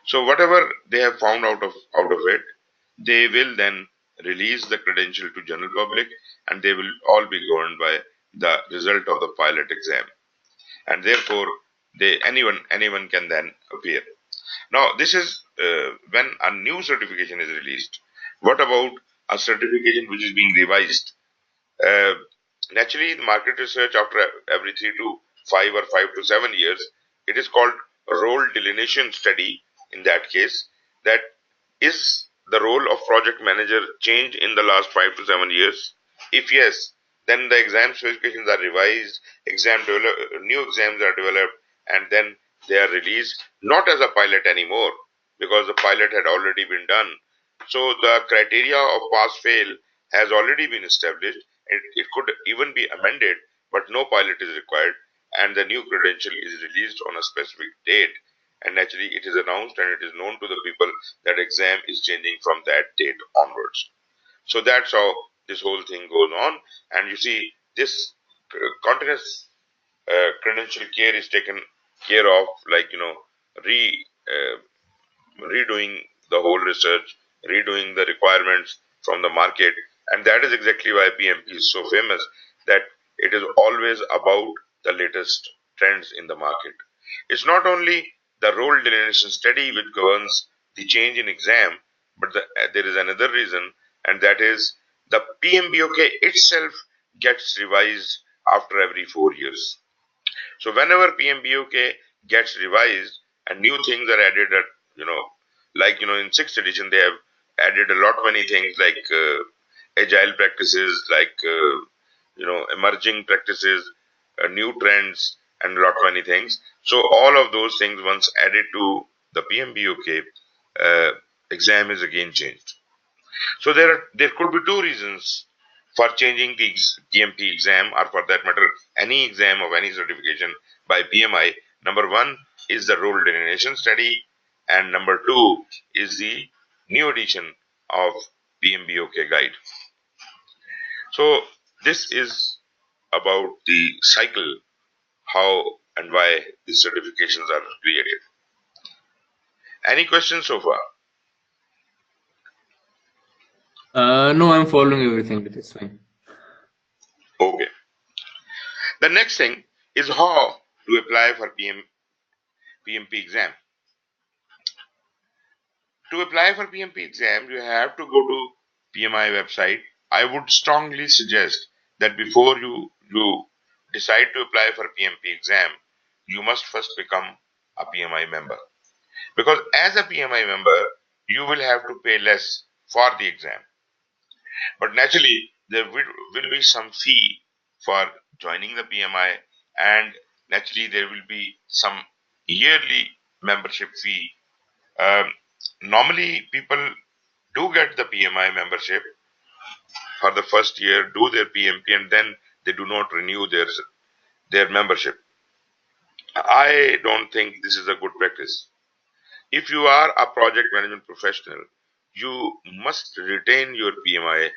So whatever they have found out of it, they will then release the credential to general public, and they will all be governed by the result of the pilot exam. And therefore, anyone can then appear. Now, this is when a new certification is released. What about a certification which is being revised? Uh, Naturally, in market research, after every 3 to 5 or 5 to 7 years, it is called role delineation study. In that case, that is the role of project manager changed in the last 5 to 7 years? If yes, then the exam specifications are revised, new exams are developed, and then they are released not as a pilot anymore, because the pilot had already been done. So the criteria of pass fail has already been established. It could even be amended, but no pilot is required, and the new credential is released on a specific date. And naturally, it is announced and it is known to the people that exam is changing from that date onwards. So that's how this whole thing goes on. And you see, this continuous credential care is taken care of, like, redoing the whole research, redoing the requirements from the market. And that is exactly why PMP is so famous, that it is always about the latest trends in the market. It's not only the role delineation study which governs the change in exam, but there is another reason, and that is the PMBOK itself gets revised after every 4 years. So whenever PMBOK gets revised and new things are added, you know, in sixth edition they have added a lot many things like agile practices, like emerging practices, new trends, and a lot many things. So all of those things once added to the PMBOK exam is again changed. So there could be two reasons for changing the PMP exam, or for that matter, any exam of any certification by PMI. Number one is the role delineation study, and number two is the new edition of PMBOK guide. So this is about the cycle, how and why these certifications are created. Any questions so far? No, I'm following everything. It is fine. Okay. The next thing is how to apply for PMP exam. To apply for PMP exam, you have to go to PMI website. I would strongly suggest that before you decide to apply for PMP exam, you must first become a PMI member. Because as a PMI member, you will have to pay less for the exam. But naturally, there will be some fee for joining the PMI, and naturally there will be some yearly membership fee. Um, Normally, people do get the PMI membership, for the first year, do their PMP, and then they do not renew their membership. I don't think this is a good practice. If you are a project management professional, you must retain your PMI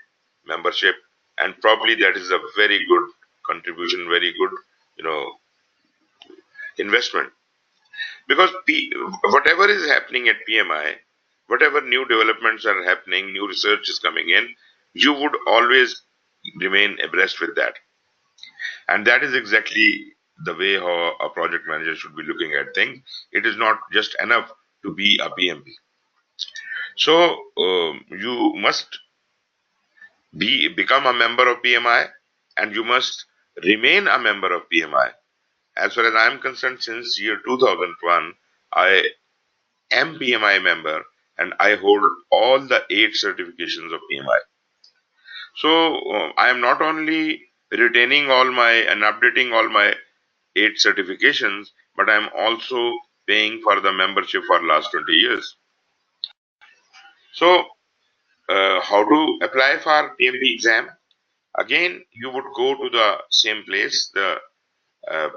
membership, and probably that is a very good contribution, very good, you know, investment. Because whatever is happening at PMI, whatever new developments are happening, new research is coming in, you would always remain abreast with that. And that is exactly the way how a project manager should be looking at things. It is not just enough to be a PMP. So you must become a member of PMI, and you must remain a member of PMI. As far as I am concerned, since year 2001, I am PMI member, and I hold all the 8 certifications of PMI. So I am not only retaining all my and updating all my 8 certifications, but I am also paying for the membership for last 20 years. So how to apply for PMP exam? Again, you would go to the same place, the uh,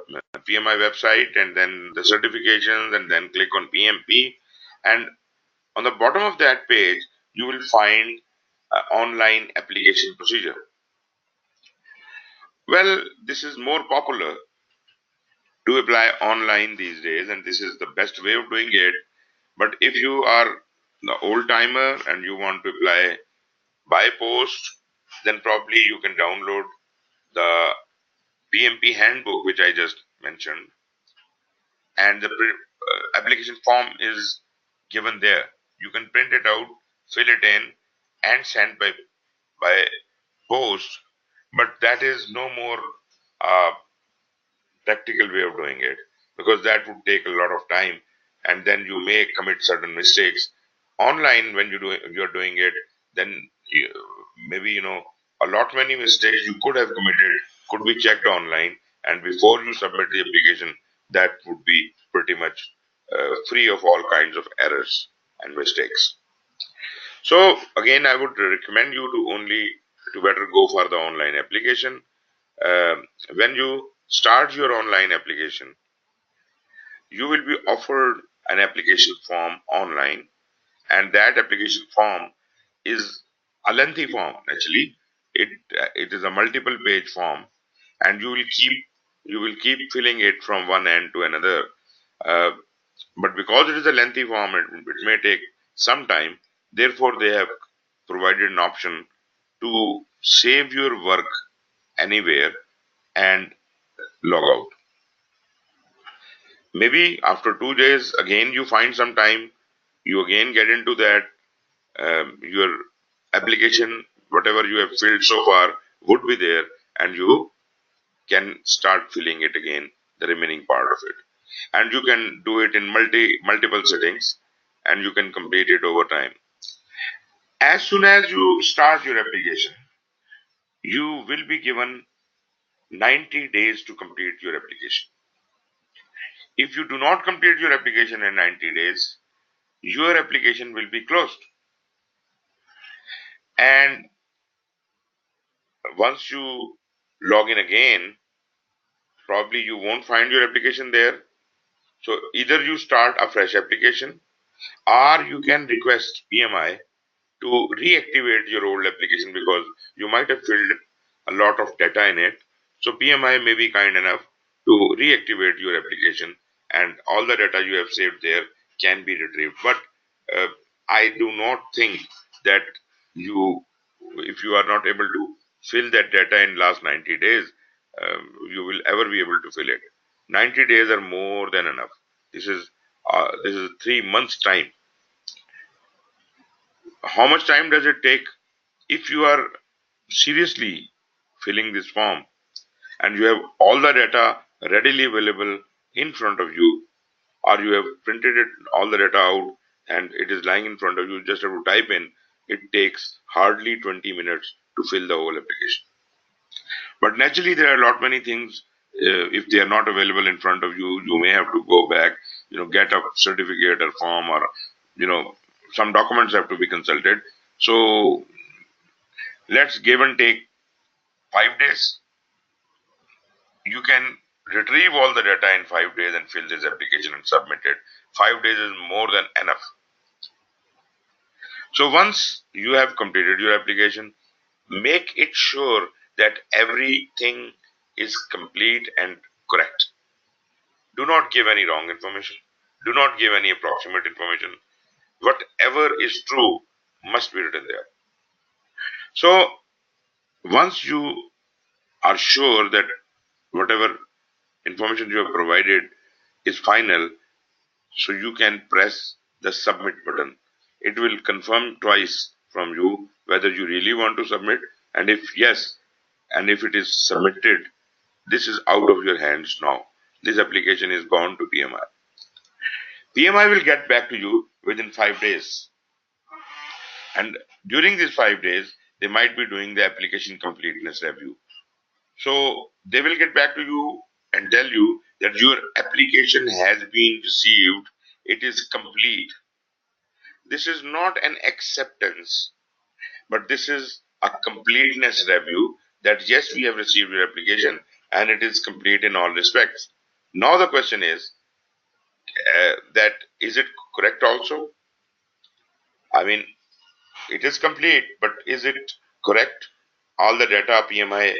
PMI website, and then the certifications, and then click on PMP. And on the bottom of that page, you will find online application procedure. Well, this is more popular to apply online these days, and this is the best way of doing it. But if you are the old timer and you want to apply by post, then probably you can download the PMP Handbook, which I just mentioned, and the application form is given there. You can print it out, fill it in, and send by post. But that is no more uh, practical way of doing it, because that would take a lot of time, and then you may commit certain mistakes online when you're doing it. Then you, maybe a lot many mistakes you could have committed could be checked online, and before you submit the application, that would be pretty much free of all kinds of errors and mistakes. So again, I would recommend you to better go for the online application. um, when you start your online application, you will be offered an application form online, and that application form is a lengthy form. Actually, it is a multiple page form, and you will keep filling it from one end to another. Uh, but because it is a lengthy form, it may take some time. Therefore, they have provided an option to save your work anywhere and log out. Maybe after 2 days, again you find some time, you again get into that. Your application, whatever you have filled so far, would be there, and you can start filling it again, the remaining part of it. And you can do it in multiple settings, and you can complete it over time. As soon as you start your application, you will be given 90 days to complete your application. If you do not complete your application in 90 days, your application will be closed. And once you log in again, probably you won't find your application there. So either you start a fresh application, or you can request PMI to reactivate your old application, because you might have filled a lot of data in it. So PMI may be kind enough to reactivate your application, and all the data you have saved there can be retrieved. But uh, I do not think that if you are not able to fill that data in last 90 days, you will ever be able to fill it. 90 days are more than enough. This is 3 months time. How much time does it take? If you are seriously filling this form and you have all the data readily available in front of you, or you have printed it all the data out and it is lying in front of you, just have to type in, it takes hardly 20 minutes to fill the whole application. But naturally, there are a lot many things. If they are not available in front of you, you may have to go back, get a certificate or form, or you know some documents have to be consulted. So Let's give and take 5 days. You can retrieve all the data in 5 days and fill this application and submit it. 5 days is more than enough. So once you have completed your application, make it sure that everything is complete and correct. Do not give any wrong information. Do not give any approximate information. Whatever is true must be written there. So once you are sure that whatever information you have provided is final, so you can press the submit button. It will confirm twice from you whether you really want to submit, and if yes, and if it is submitted, this is out of your hands now. This application is gone to PMI. PMI will get back to you within 5 days, and during these 5 days they might be doing the application completeness review. So they will get back to you and tell you that your application has been received, it is complete. This is not an acceptance, but this is a completeness review that yes, we have received your application and it is complete in all respects. Now the question is that is it correct also? I mean, it is complete, but is it correct? All the data PMI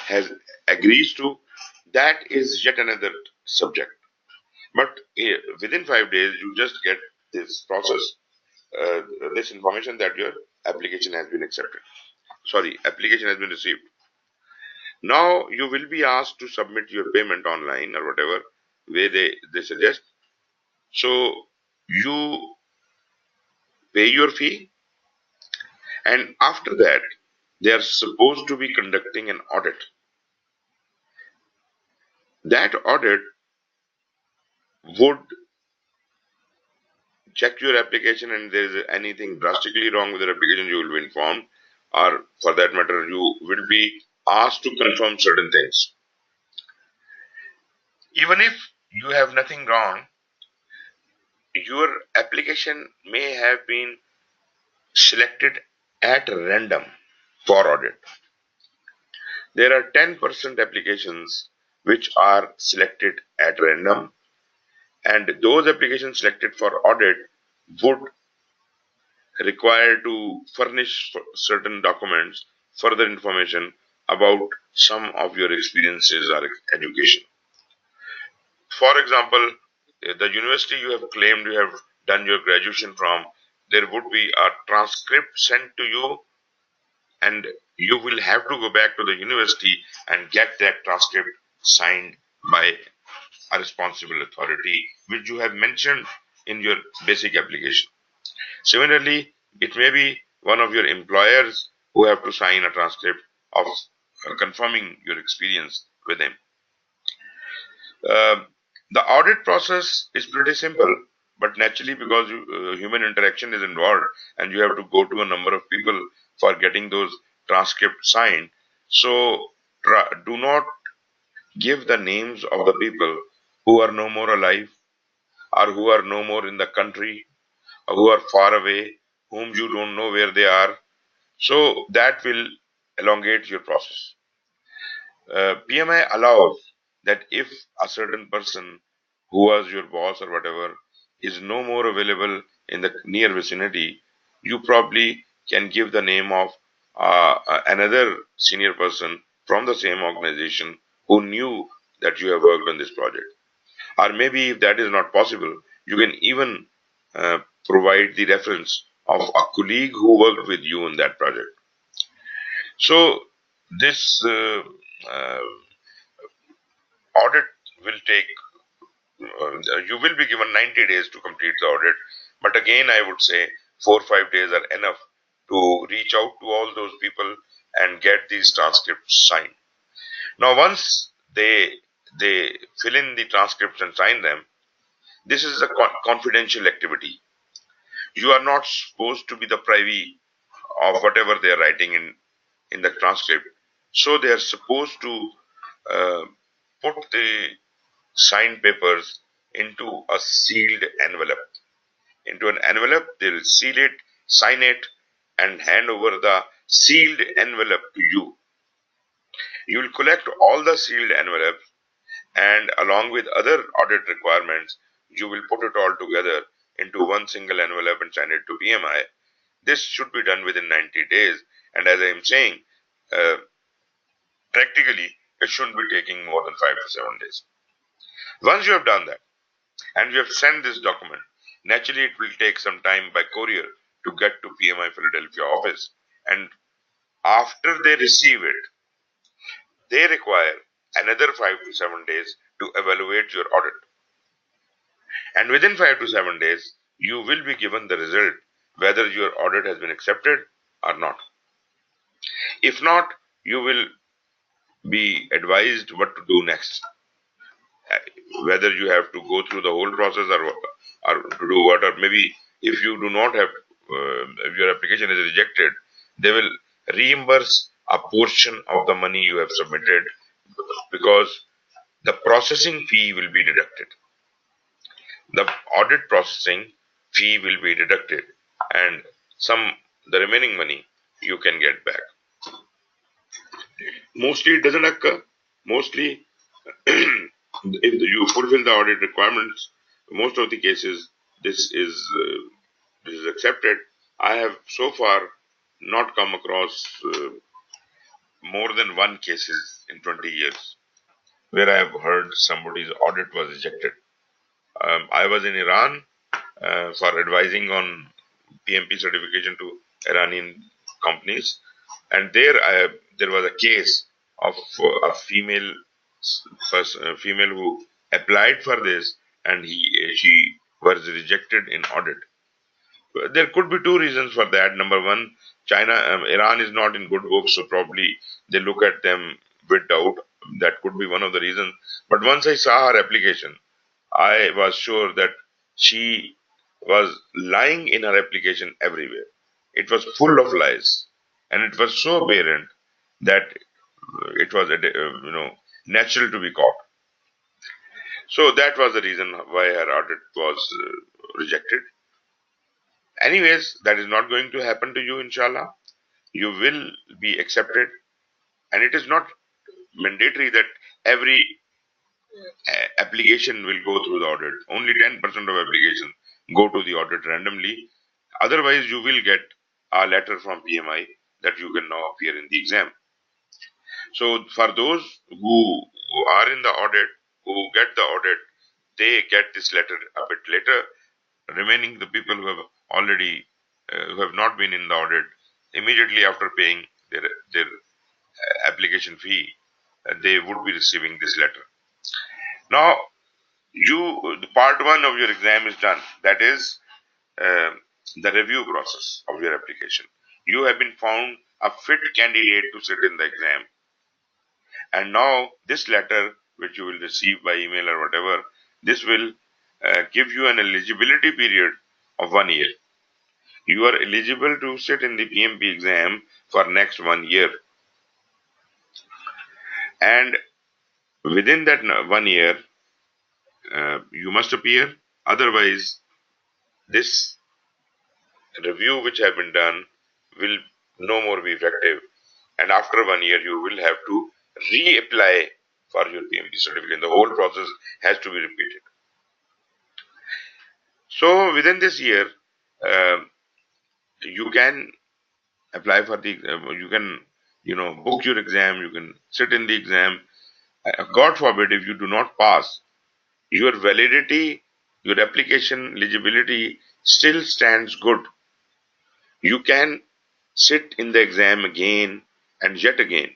has agrees to, that is yet another subject. But within 5 days, you just get this process, uh, this information that your application has been accepted. Sorry, application has been received. Now you will be asked to submit your payment online or whatever way they suggest. So you pay your fee, and after that, they are supposed to be conducting an audit. That audit would check your application, and there is anything drastically wrong with your application, you will be informed, or for that matter, you will be asked to confirm certain things. Even if you have nothing wrong, your application may have been selected at random for audit. There are 10% applications which are selected at random, and those applications selected for audit would require to furnish certain documents, further information about some of your experiences or education. For example, the university you have claimed you have done your graduation from, there would be a transcript sent to you, and you will have to go back to the university and get that transcript signed by a responsible authority which you have mentioned in your basic application. Similarly, it may be one of your employers who have to sign a transcript of confirming your experience with him. Uh, the audit process is pretty simple, but naturally, because human interaction is involved and you have to go to a number of people for getting those transcripts signed, so do not give the names of the people who are no more alive or who are no more in the country or who are far away, whom you don't know where they are. So that will elongate your process. PMI allows that if a certain person who was your boss or whatever is no more available in the near vicinity, you probably can give the name of another senior person from the same organization who knew that you have worked on this project. Or maybe if that is not possible, you can even provide the reference of a colleague who worked with you on that project. So this uh, audit will take, you will be given 90 days to complete the audit. But again, I would say 4 or 5 days are enough to reach out to all those people and get these transcripts signed. Now, once they fill in the transcripts and sign them, this is a confidential activity. You are not supposed to be the privy of whatever they are writing in the transcript. So they are supposed to uh, put the signed papers into a sealed envelope. Into an envelope, they will seal it, sign it, and hand over the sealed envelope to you. You will collect all the sealed envelopes, and along with other audit requirements, you will put it all together into one single envelope and send it to PMI. This should be done within 90 days. And as I am saying, uh, practically, it shouldn't be taking more than 5 to 7 days. Once you have done that and you have sent this document, naturally it will take some time by courier to get to PMI Philadelphia office. And after they receive it, they require another 5 to 7 days to evaluate your audit. And within 5 to 7 days, you will be given the result whether your audit has been accepted or not. If not, you will be advised what to do next. Whether you have to go through the whole process or to do what, or maybe if you do not have, if your application is rejected, they will reimburse a portion of the money you have submitted because the processing fee will be deducted. The audit processing fee will be deducted, and the remaining money you can get back. Mostly it doesn't occur. Mostly, if you fulfill the audit requirements, most of the cases this is accepted. I have so far not come across more than one cases in 20 years where I have heard somebody's audit was rejected. I was in Iran for advising on PMP certification to Iranian companies, and there was a case of a female who applied for this, and she was rejected in audit. There could be two reasons for that. Number one, Iran is not in good books, so probably they look at them with doubt. That could be one of the reasons. But once I saw her application, I was sure that she was lying in her application everywhere. It was full of lies, and it was so apparent that it was natural to be caught. So that was the reason why her audit was rejected. Anyways, that is not going to happen to you, inshallah. You will be accepted, and it is not mandatory that every application will go through the audit. Only 10% of applications go to the audit randomly. Otherwise, you will get a letter from PMI that you can now appear in the exam. So for those who are in the audit, who get the audit, they get this letter a bit later. Remaining the people who have already who have not been in the audit, immediately after paying their application fee, they would be receiving this letter. Now, the part one of your exam is done. That is uh, the review process of your application. You have been found a fit candidate to sit in the exam, and now this letter, which you will receive by email or whatever, this will give you an eligibility period of 1 year. You are eligible to sit in the PMP exam for next 1 year, and within that 1 year, you must appear. Otherwise, this review which have been done will no more be effective, and after 1 year, you will have to reapply for your PMP certificate. The whole process has to be repeated. So within this year, uh, you can apply for the you can book your exam, you can sit in the exam. God forbid if you do not pass, your validity, your application eligibility still stands good. You can sit in the exam again and yet again,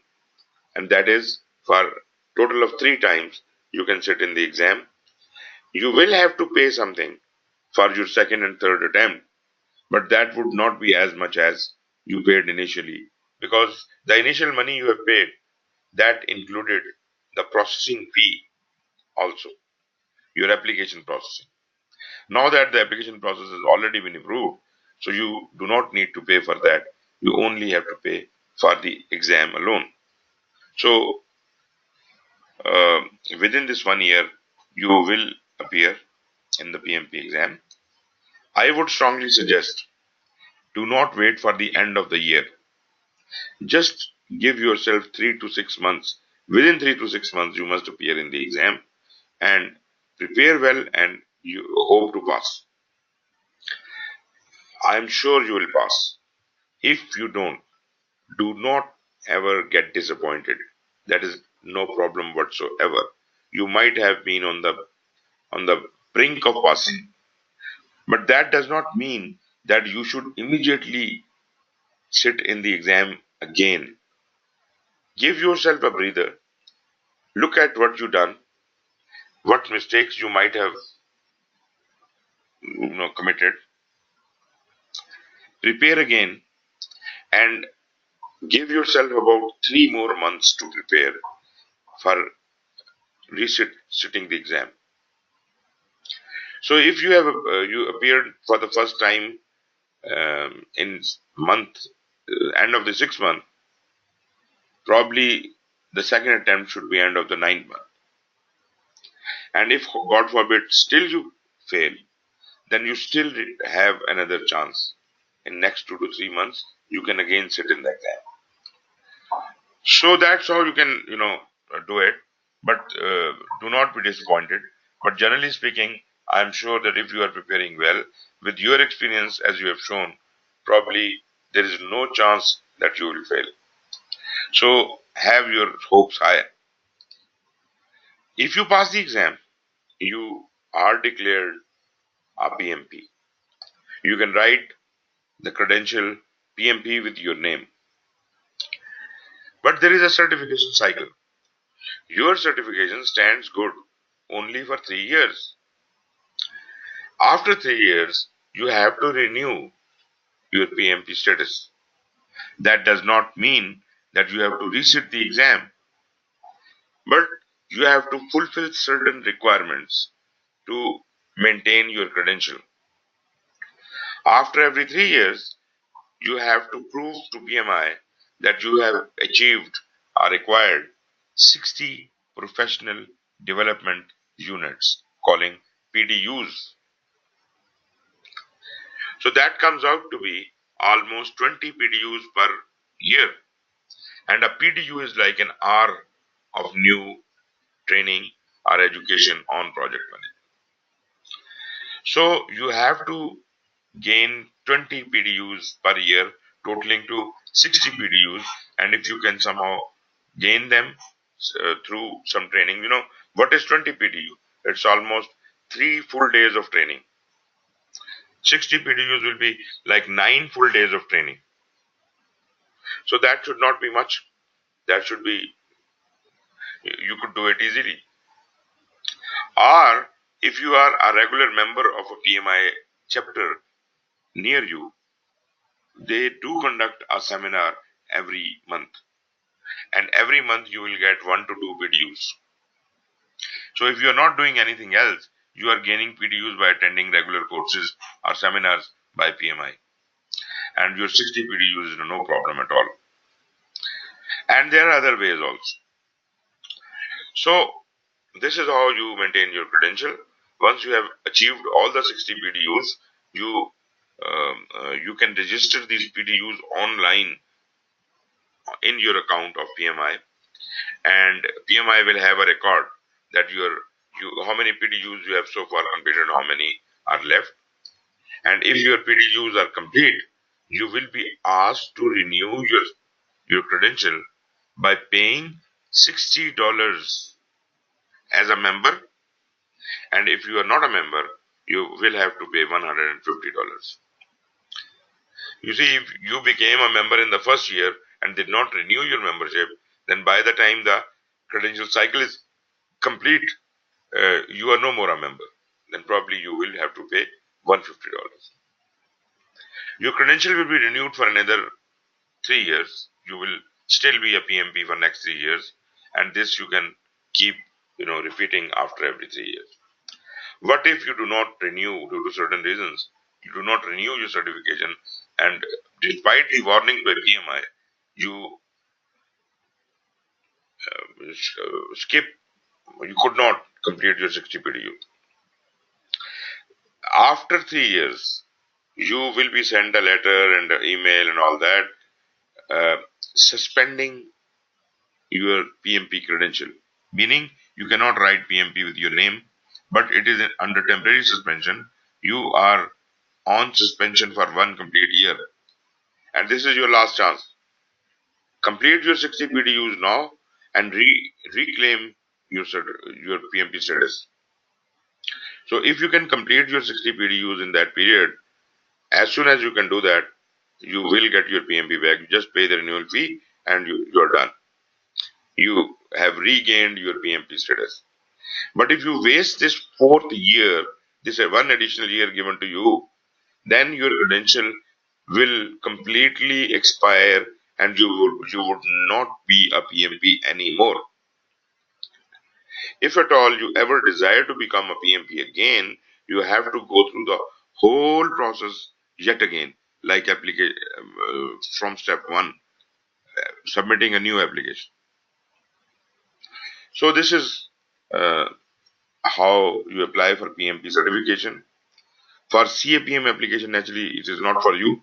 and that is for total of 3 times you can sit in the exam. You will have to pay something for your second and third attempt, but that would not be as much as you paid initially, because the initial money you have paid, that included the processing fee also, your application processing. Now that the application process has already been approved, so you do not need to pay for that. You only have to pay for the exam alone. So uh, within this 1 year, you will appear in the PMP exam. I would strongly suggest, do not wait for the end of the year. Just give yourself 3 to 6 months. Within 3 to 6 months, you must appear in the exam and prepare well, and you hope to pass. I am sure you will pass. If you don't, do not ever get disappointed. That is no problem whatsoever. You might have been on the brink of passing, but that does not mean that you should immediately sit in the exam again. Give yourself a breather. Look at what you done, what mistakes you might have committed. Prepare again and give yourself about 3 more months to prepare for sitting the exam. So if you have you appeared for the first time in month end of the 6th month, probably the second attempt should be end of the 9th month. And if God forbid still you fail, then you still have another chance. In next 2 to 3 months, you can again sit in the exam. So that's how you can do it. But do not be disappointed. But generally speaking, I am sure that if you are preparing well, with your experience as you have shown, probably there is no chance that you will fail. So have your hopes high. If you pass the exam, you are declared a PMP. You can write the credential PMP with your name. But there is a certification cycle. Your certification stands good only for 3 years. After 3 years, you have to renew your PMP status. That does not mean that you have to resit the exam, but you have to fulfill certain requirements to maintain your credential. After every 3 years, you have to prove to PMI that you have achieved or required 60 professional development units, calling PDUs. So that comes out to be almost 20 PDUs per year. And a PDU is like an hour of new training or education on project management. So you have to gain 20 PDUs per year, totaling to 60 PDUs. And if you can somehow gain them through some training, what is 20 PDU? It's almost 3 full days of training. 60 PDUs will be like 9 full days of training. So that should not be much. That should be, you could do it easily. Or if you are a regular member of a PMI chapter near you, they do conduct a seminar every month. And every month you will get 1 to 2 PDUs. So if you are not doing anything else, you are gaining PDUs by attending regular courses or seminars by PMI. And your 60 PDUs is no problem at all. And there are other ways also. So this is how you maintain your credential. Once you have achieved all the 60 PDUs, you can register these PDUs online in your account of PMI, and PMI will have a record that how many PDUs you have so far completed, how many are left, and if your PDUs are complete, you will be asked to renew your credential by paying $60 as a member, and if you are not a member, you will have to pay $150. You see, if you became a member in the first year and did not renew your membership, then by the time the credential cycle is complete, you are no more a member. Then probably you will have to pay $150. Your credential will be renewed for another 3 years. You will still be a PMP for next 3 years, and this you can keep repeating after every 3 years. What if you do not renew due to certain reasons? You do not renew your certification, and despite the warning by PMI, you skip, you could not complete your 60 PDU. After 3 years, you will be sent a letter and an email and all that, suspending your PMP credential, meaning you cannot write PMP with your name, but it is under temporary suspension. You are on suspension for 1 complete year, and this is your last chance. Complete your 60 PDUs now and reclaim your PMP status. So if you can complete your 60 PDUs in that period, as soon as you can do that, you will get your PMP back. You just pay the renewal fee and you are done. You have regained your PMP status. But if you waste this 4th year, this 1 additional year given to you, then your credential will completely expire and you would not be a PMP anymore. If at all you ever desire to become a PMP again, you have to go through the whole process yet again, like application from step 1, submitting a new application. So this is how you apply for PMP certification. For CAPM application, actually, it is not for you.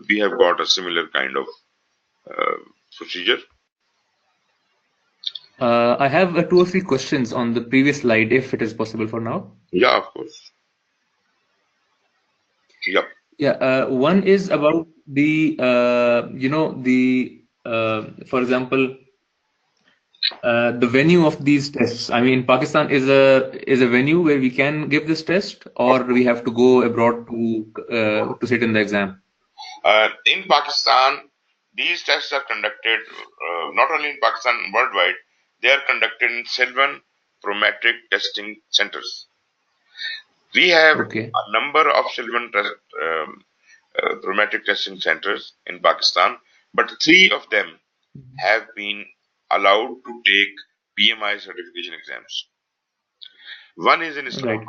We have got a similar kind of procedure. I have 2 or 3 questions on the previous slide, if it is possible for now. Yeah, of course. Yep. Yeah, one is about the, for example, the venue of these tests. I mean, Pakistan is a venue where we can give this test, or we have to go abroad to sit in the exam. In Pakistan, these tests are conducted not only in Pakistan, worldwide. They are conducted in 7 prometric testing centers. We have a number of prometric testing centers in Pakistan, but 3 of them have been allowed to take PMI certification exams. One is in Islamabad,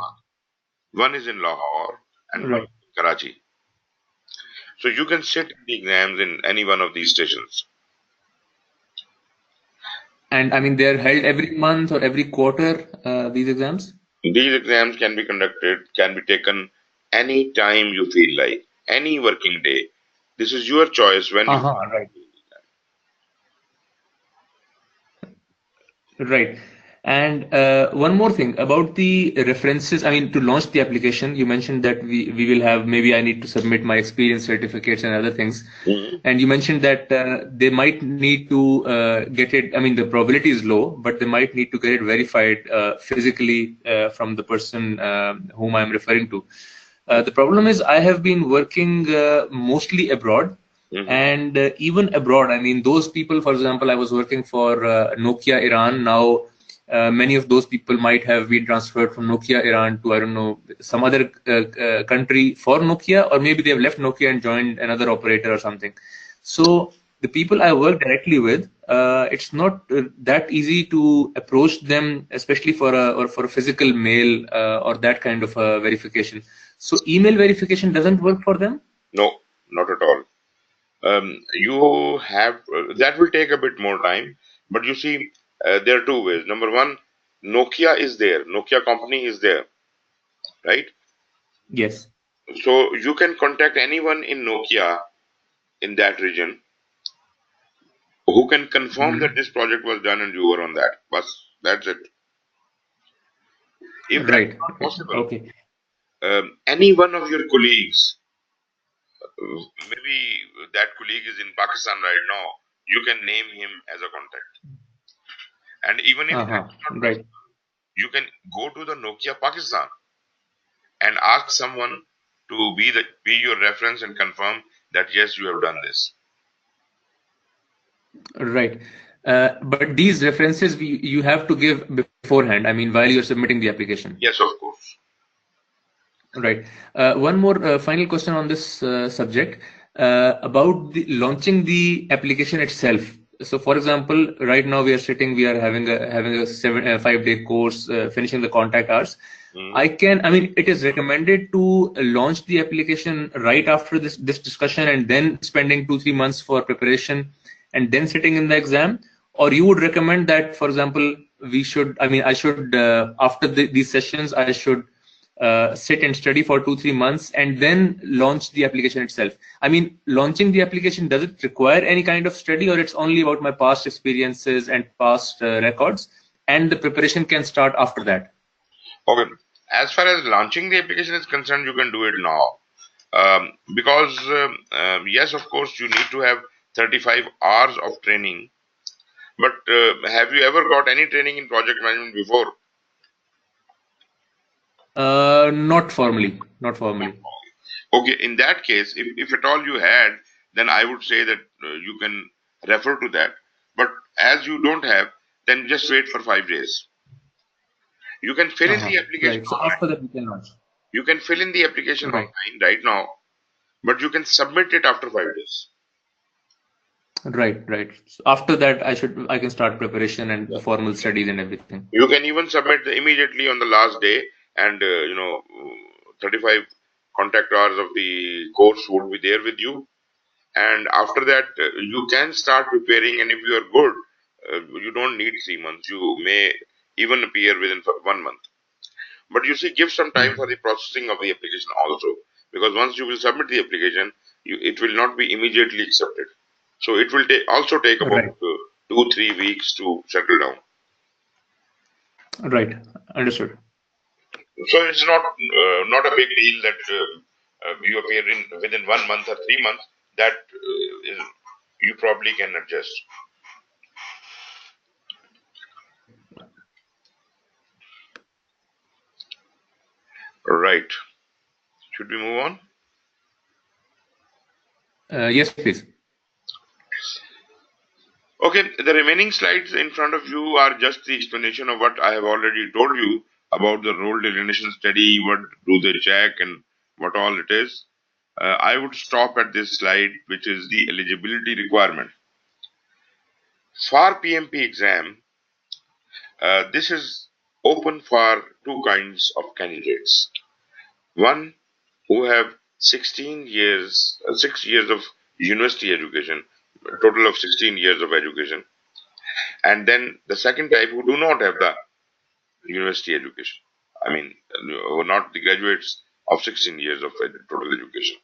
one is in Lahore, and one in Karachi. So you can sit the exams in any one of these stations. And I mean, they are held every month or every quarter, these exams? These exams can be taken any time you feel like, any working day. This is your choice when you. Right. And one more thing about the references. I mean, to launch the application, you mentioned that we will have, maybe I need to submit my experience certificates and other things. And you mentioned that they might need to get it. I mean, the probability is low, but they might need to get it verified physically from the person whom I'm referring to. The problem is I have been working mostly abroad. And even abroad, I mean, those people, for example, I was working for Nokia Iran. Now, many of those people might have been transferred from Nokia Iran to, I don't know, some other country for Nokia, or maybe they have left Nokia and joined another operator or something. So the people I work directly with, it's not that easy to approach them, especially for a physical mail or that kind of verification. So email verification doesn't work for them? No, not at all. You have that will take a bit more time, but you see, there are 2 ways. Number 1, Nokia is there. Nokia company is there, right? Yes. So you can contact anyone in Nokia in that region who can confirm that this project was done and you were on that. But that's it. If that's not possible, any one of your colleagues, maybe that colleague is in Pakistan right now, you can name him as a contact. And even if that's not possible, you can go to the Nokia Pakistan and ask someone to be your reference and confirm that yes, you have done this. Right. But these references you have to give beforehand, I mean, while you're submitting the application. Yes, of course. Right. One more final question on this subject about launching the application itself. So, for example, right now we are having a 5-day course, finishing the contact hours. I mean, it is recommended to launch the application right after this discussion and then spending 2-3 months for preparation and then sitting in the exam, or you would recommend that, for example, I should after these sessions, I should sit and study for 2-3 months and then launch the application itself? I mean, launching the application, does it require any kind of study, or it's only about my past experiences and past records, and the preparation can start after that? Okay. As far as launching the application is concerned, you can do it now. Because yes, of course, you need to have 35 hours of training. But have you ever got any training in project management before? Not formally, not formally. Okay, in that case, if at all you had, then I would say that you can refer to that. But as you don't have, then just wait for 5 days. You can fill in the application Right. So online. after that we can launch. You can fill in the application Right. online right now, but you can submit it after 5 days. Right. Right. So after that, I can start preparation and the formal studies and everything. You can even submit immediately on the last day, and 35 contact hours of the course would be there with you. And after that, you can start preparing. And if you are good, you don't need 3 months. You may even appear within 1 month. But you see, give some time for the processing of the application also, because once you will submit the application, it will not be immediately accepted. So it will also take about Right. 2-3 weeks to settle down. Right. Understood. So it's not a big deal that you appear in within 1 month or 3 months. That you probably can adjust. Right. Should we move on? Yes, please. Okay, the remaining slides in front of you are just the explanation of what I have already told you about the role delineation study, what do they check, and what all it is. I would stop at this slide, which is the eligibility requirement. For PMP exam, this is open for two kinds of candidates. One who have 16 years, 6 years of university education, a total of 16 years of education. And then the second type who do not have the university education. I mean, who are not the graduates of 16 years of total education.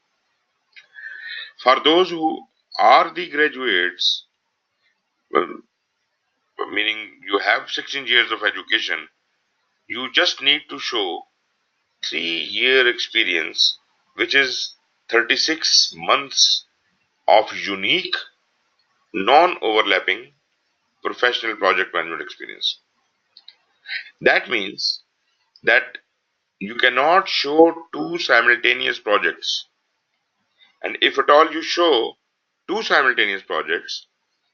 For those who are the graduates, well, meaning you have 16 years of education, you just need to show 3 year experience, which is 36 months of unique, non-overlapping professional project management experience. That means that you cannot show two simultaneous projects. And if at all you show two simultaneous projects,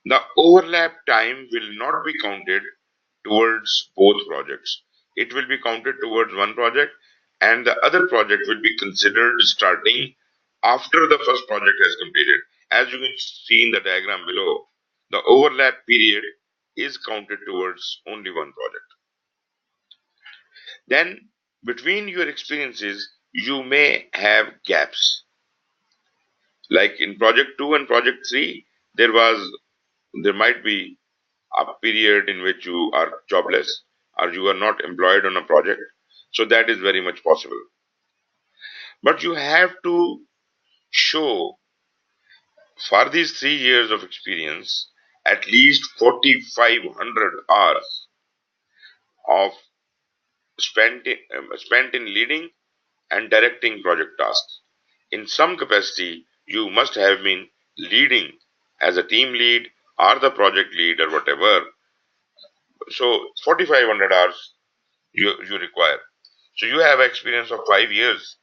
the overlap time will not be counted towards both projects. It will be counted towards one project, and the other project will be considered starting after the first project has completed. As you can see in the diagram below, the overlap period is counted towards only one project. Then, between your experiences, you may have gaps. Like in project 2 and project 3, there might be a period in which you are jobless or you are not employed on a project. So that is very much possible. But you have to show for these 3 years of experience at least 4,500 hours of spent in leading and directing project tasks. In some capacity, you must have been leading as a team lead or the project lead or whatever. So 4,500 hours you require. So you have experience of 5 years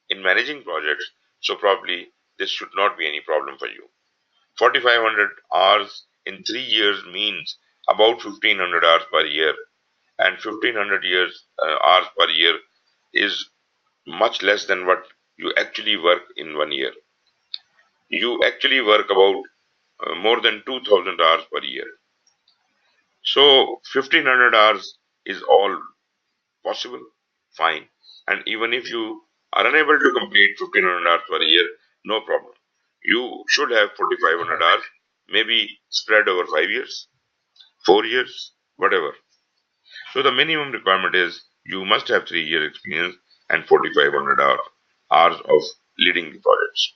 in managing projects. So probably this should not be any problem for you. 4,500 hours in 3 years means about 1,500 hours per year, and 1,500 hours per year is much less than what you actually work in 1 year. You actually work about more than 2,000 hours per year. So 1,500 hours is all possible, fine. And even if you are unable to complete 1,500 hours per year, no problem. You should have 4,500 hours, maybe spread over 5 years, 4 years, whatever. So the minimum requirement is you must have 3 year experience and 4,500 hours of leading the projects.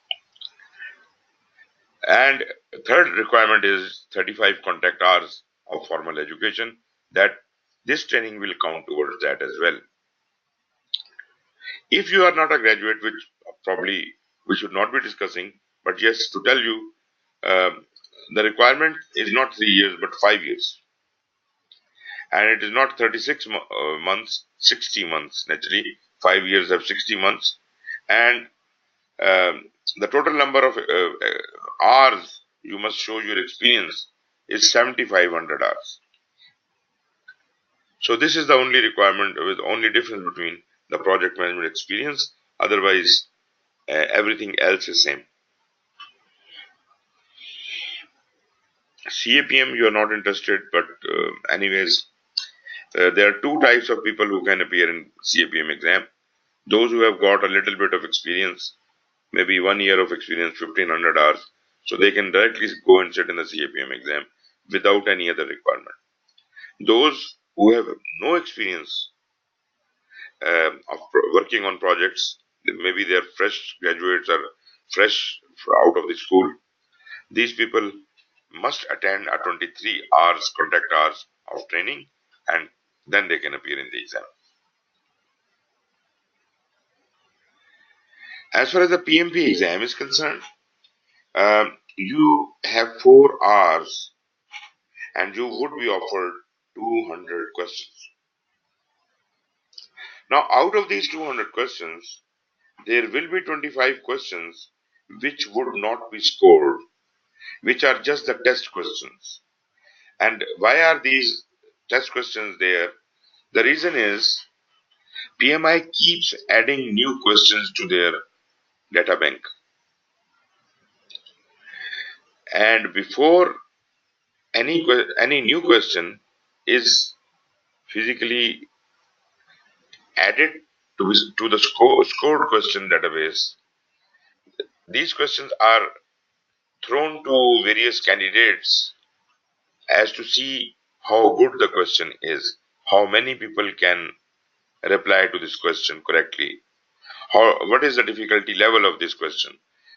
And third requirement is 35 contact hours of formal education, that this training will count towards that as well. If you are not a graduate, which probably we should not be discussing, but just to tell you, the requirement is not 3 years but 5 years. And it is not 36 months, 60 months. Naturally, 5 years have 60 months. And the total number of hours you must show your experience is 7,500 hours. So this is the only requirement, with only difference between the project management experience. Otherwise, everything else is same. CAPM you are not interested, but anyways, there are two types of people who can appear in CAPM exam. Those who have got a little bit of experience, maybe 1 year of experience, 1,500 hours, so they can directly go and sit in the CAPM exam without any other requirement. Those who have no experience of working on projects, maybe they are fresh graduates or fresh out of the school, these people must attend a 23 hours contact hours of training, and then they can appear in the exam. As far as the PMP exam is concerned, you have 4 hours and you would be offered 200 questions. Now, out of these 200 questions, there will be 25 questions which would not be scored, which are just the test questions. And why are these test questions there? The reason is PMI keeps adding new questions to their data bank. And before any new question is physically added to the scored question database, these questions are thrown to various candidates as to see how good the question is, how many people can reply to this question correctly, what is the difficulty level of this question.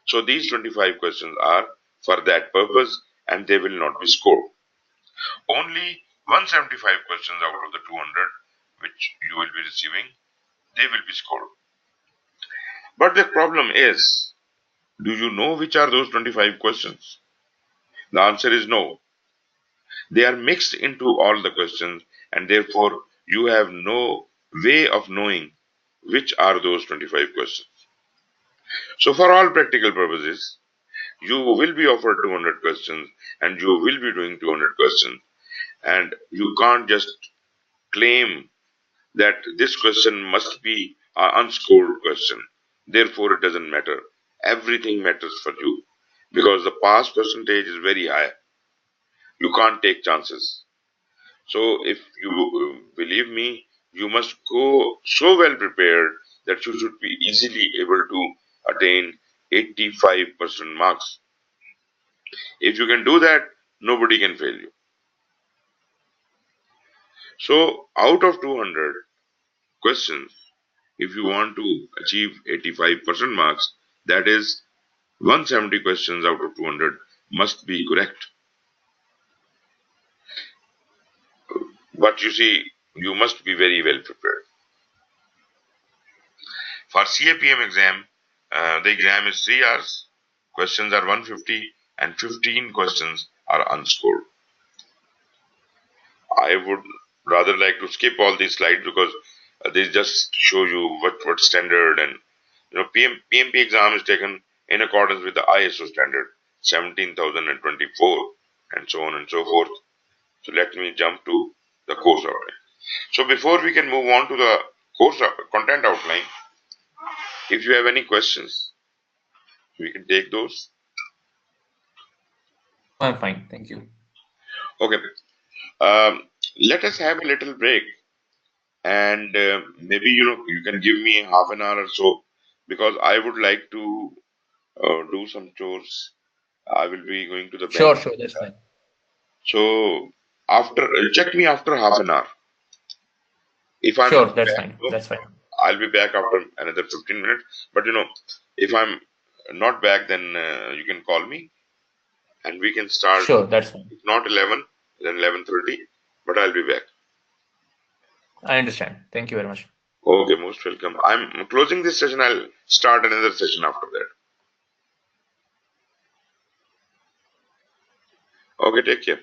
So these 25 questions are for that purpose, and they will not be scored. Only 175 questions out of the 200 which you will be receiving, they will be scored. But the problem is, do you know which are those 25 questions? The answer is no. They are mixed into all the questions, and therefore you have no way of knowing which are those 25 questions. So for all practical purposes, you will be offered 200 questions and you will be doing 200 questions, and you can't just claim that this question must be an unscored question. Therefore, it doesn't matter. Everything matters for you because the pass percentage is very high. You can't take chances. So, if you believe me, you must go so well prepared that you should be easily able to attain 85% marks. If you can do that, nobody can fail you. So, out of 200 questions, if you want to achieve 85% marks, that is 170 questions out of 200 must be correct. But you see, you must be very well prepared. For CAPM exam, the exam is 3 hours, questions are 150, and 15 questions are unscored. I would rather like to skip all these slides because they just show you what standard, and PMP exam is taken in accordance with the ISO standard 17024 and so on and so forth. So let me jump to the course outline. So before we can move on to the course content outline, if you have any questions, we can take those. I'm fine, thank you. Okay. Let us have a little break, and maybe you can give me half an hour or so, because I would like to do some chores. I will be going to the bank. Sure, that's fine. So after check me after half an hour. If I'm Sure, not that's back, fine. That's fine. I'll be back after another 15 minutes. But if I'm not back, then you can call me and we can start. Sure, that's fine. If not 11, then 11:30. But I'll be back. I understand. Thank you very much. Okay, most welcome. I'm closing this session. I'll start another session after that. Okay, take care.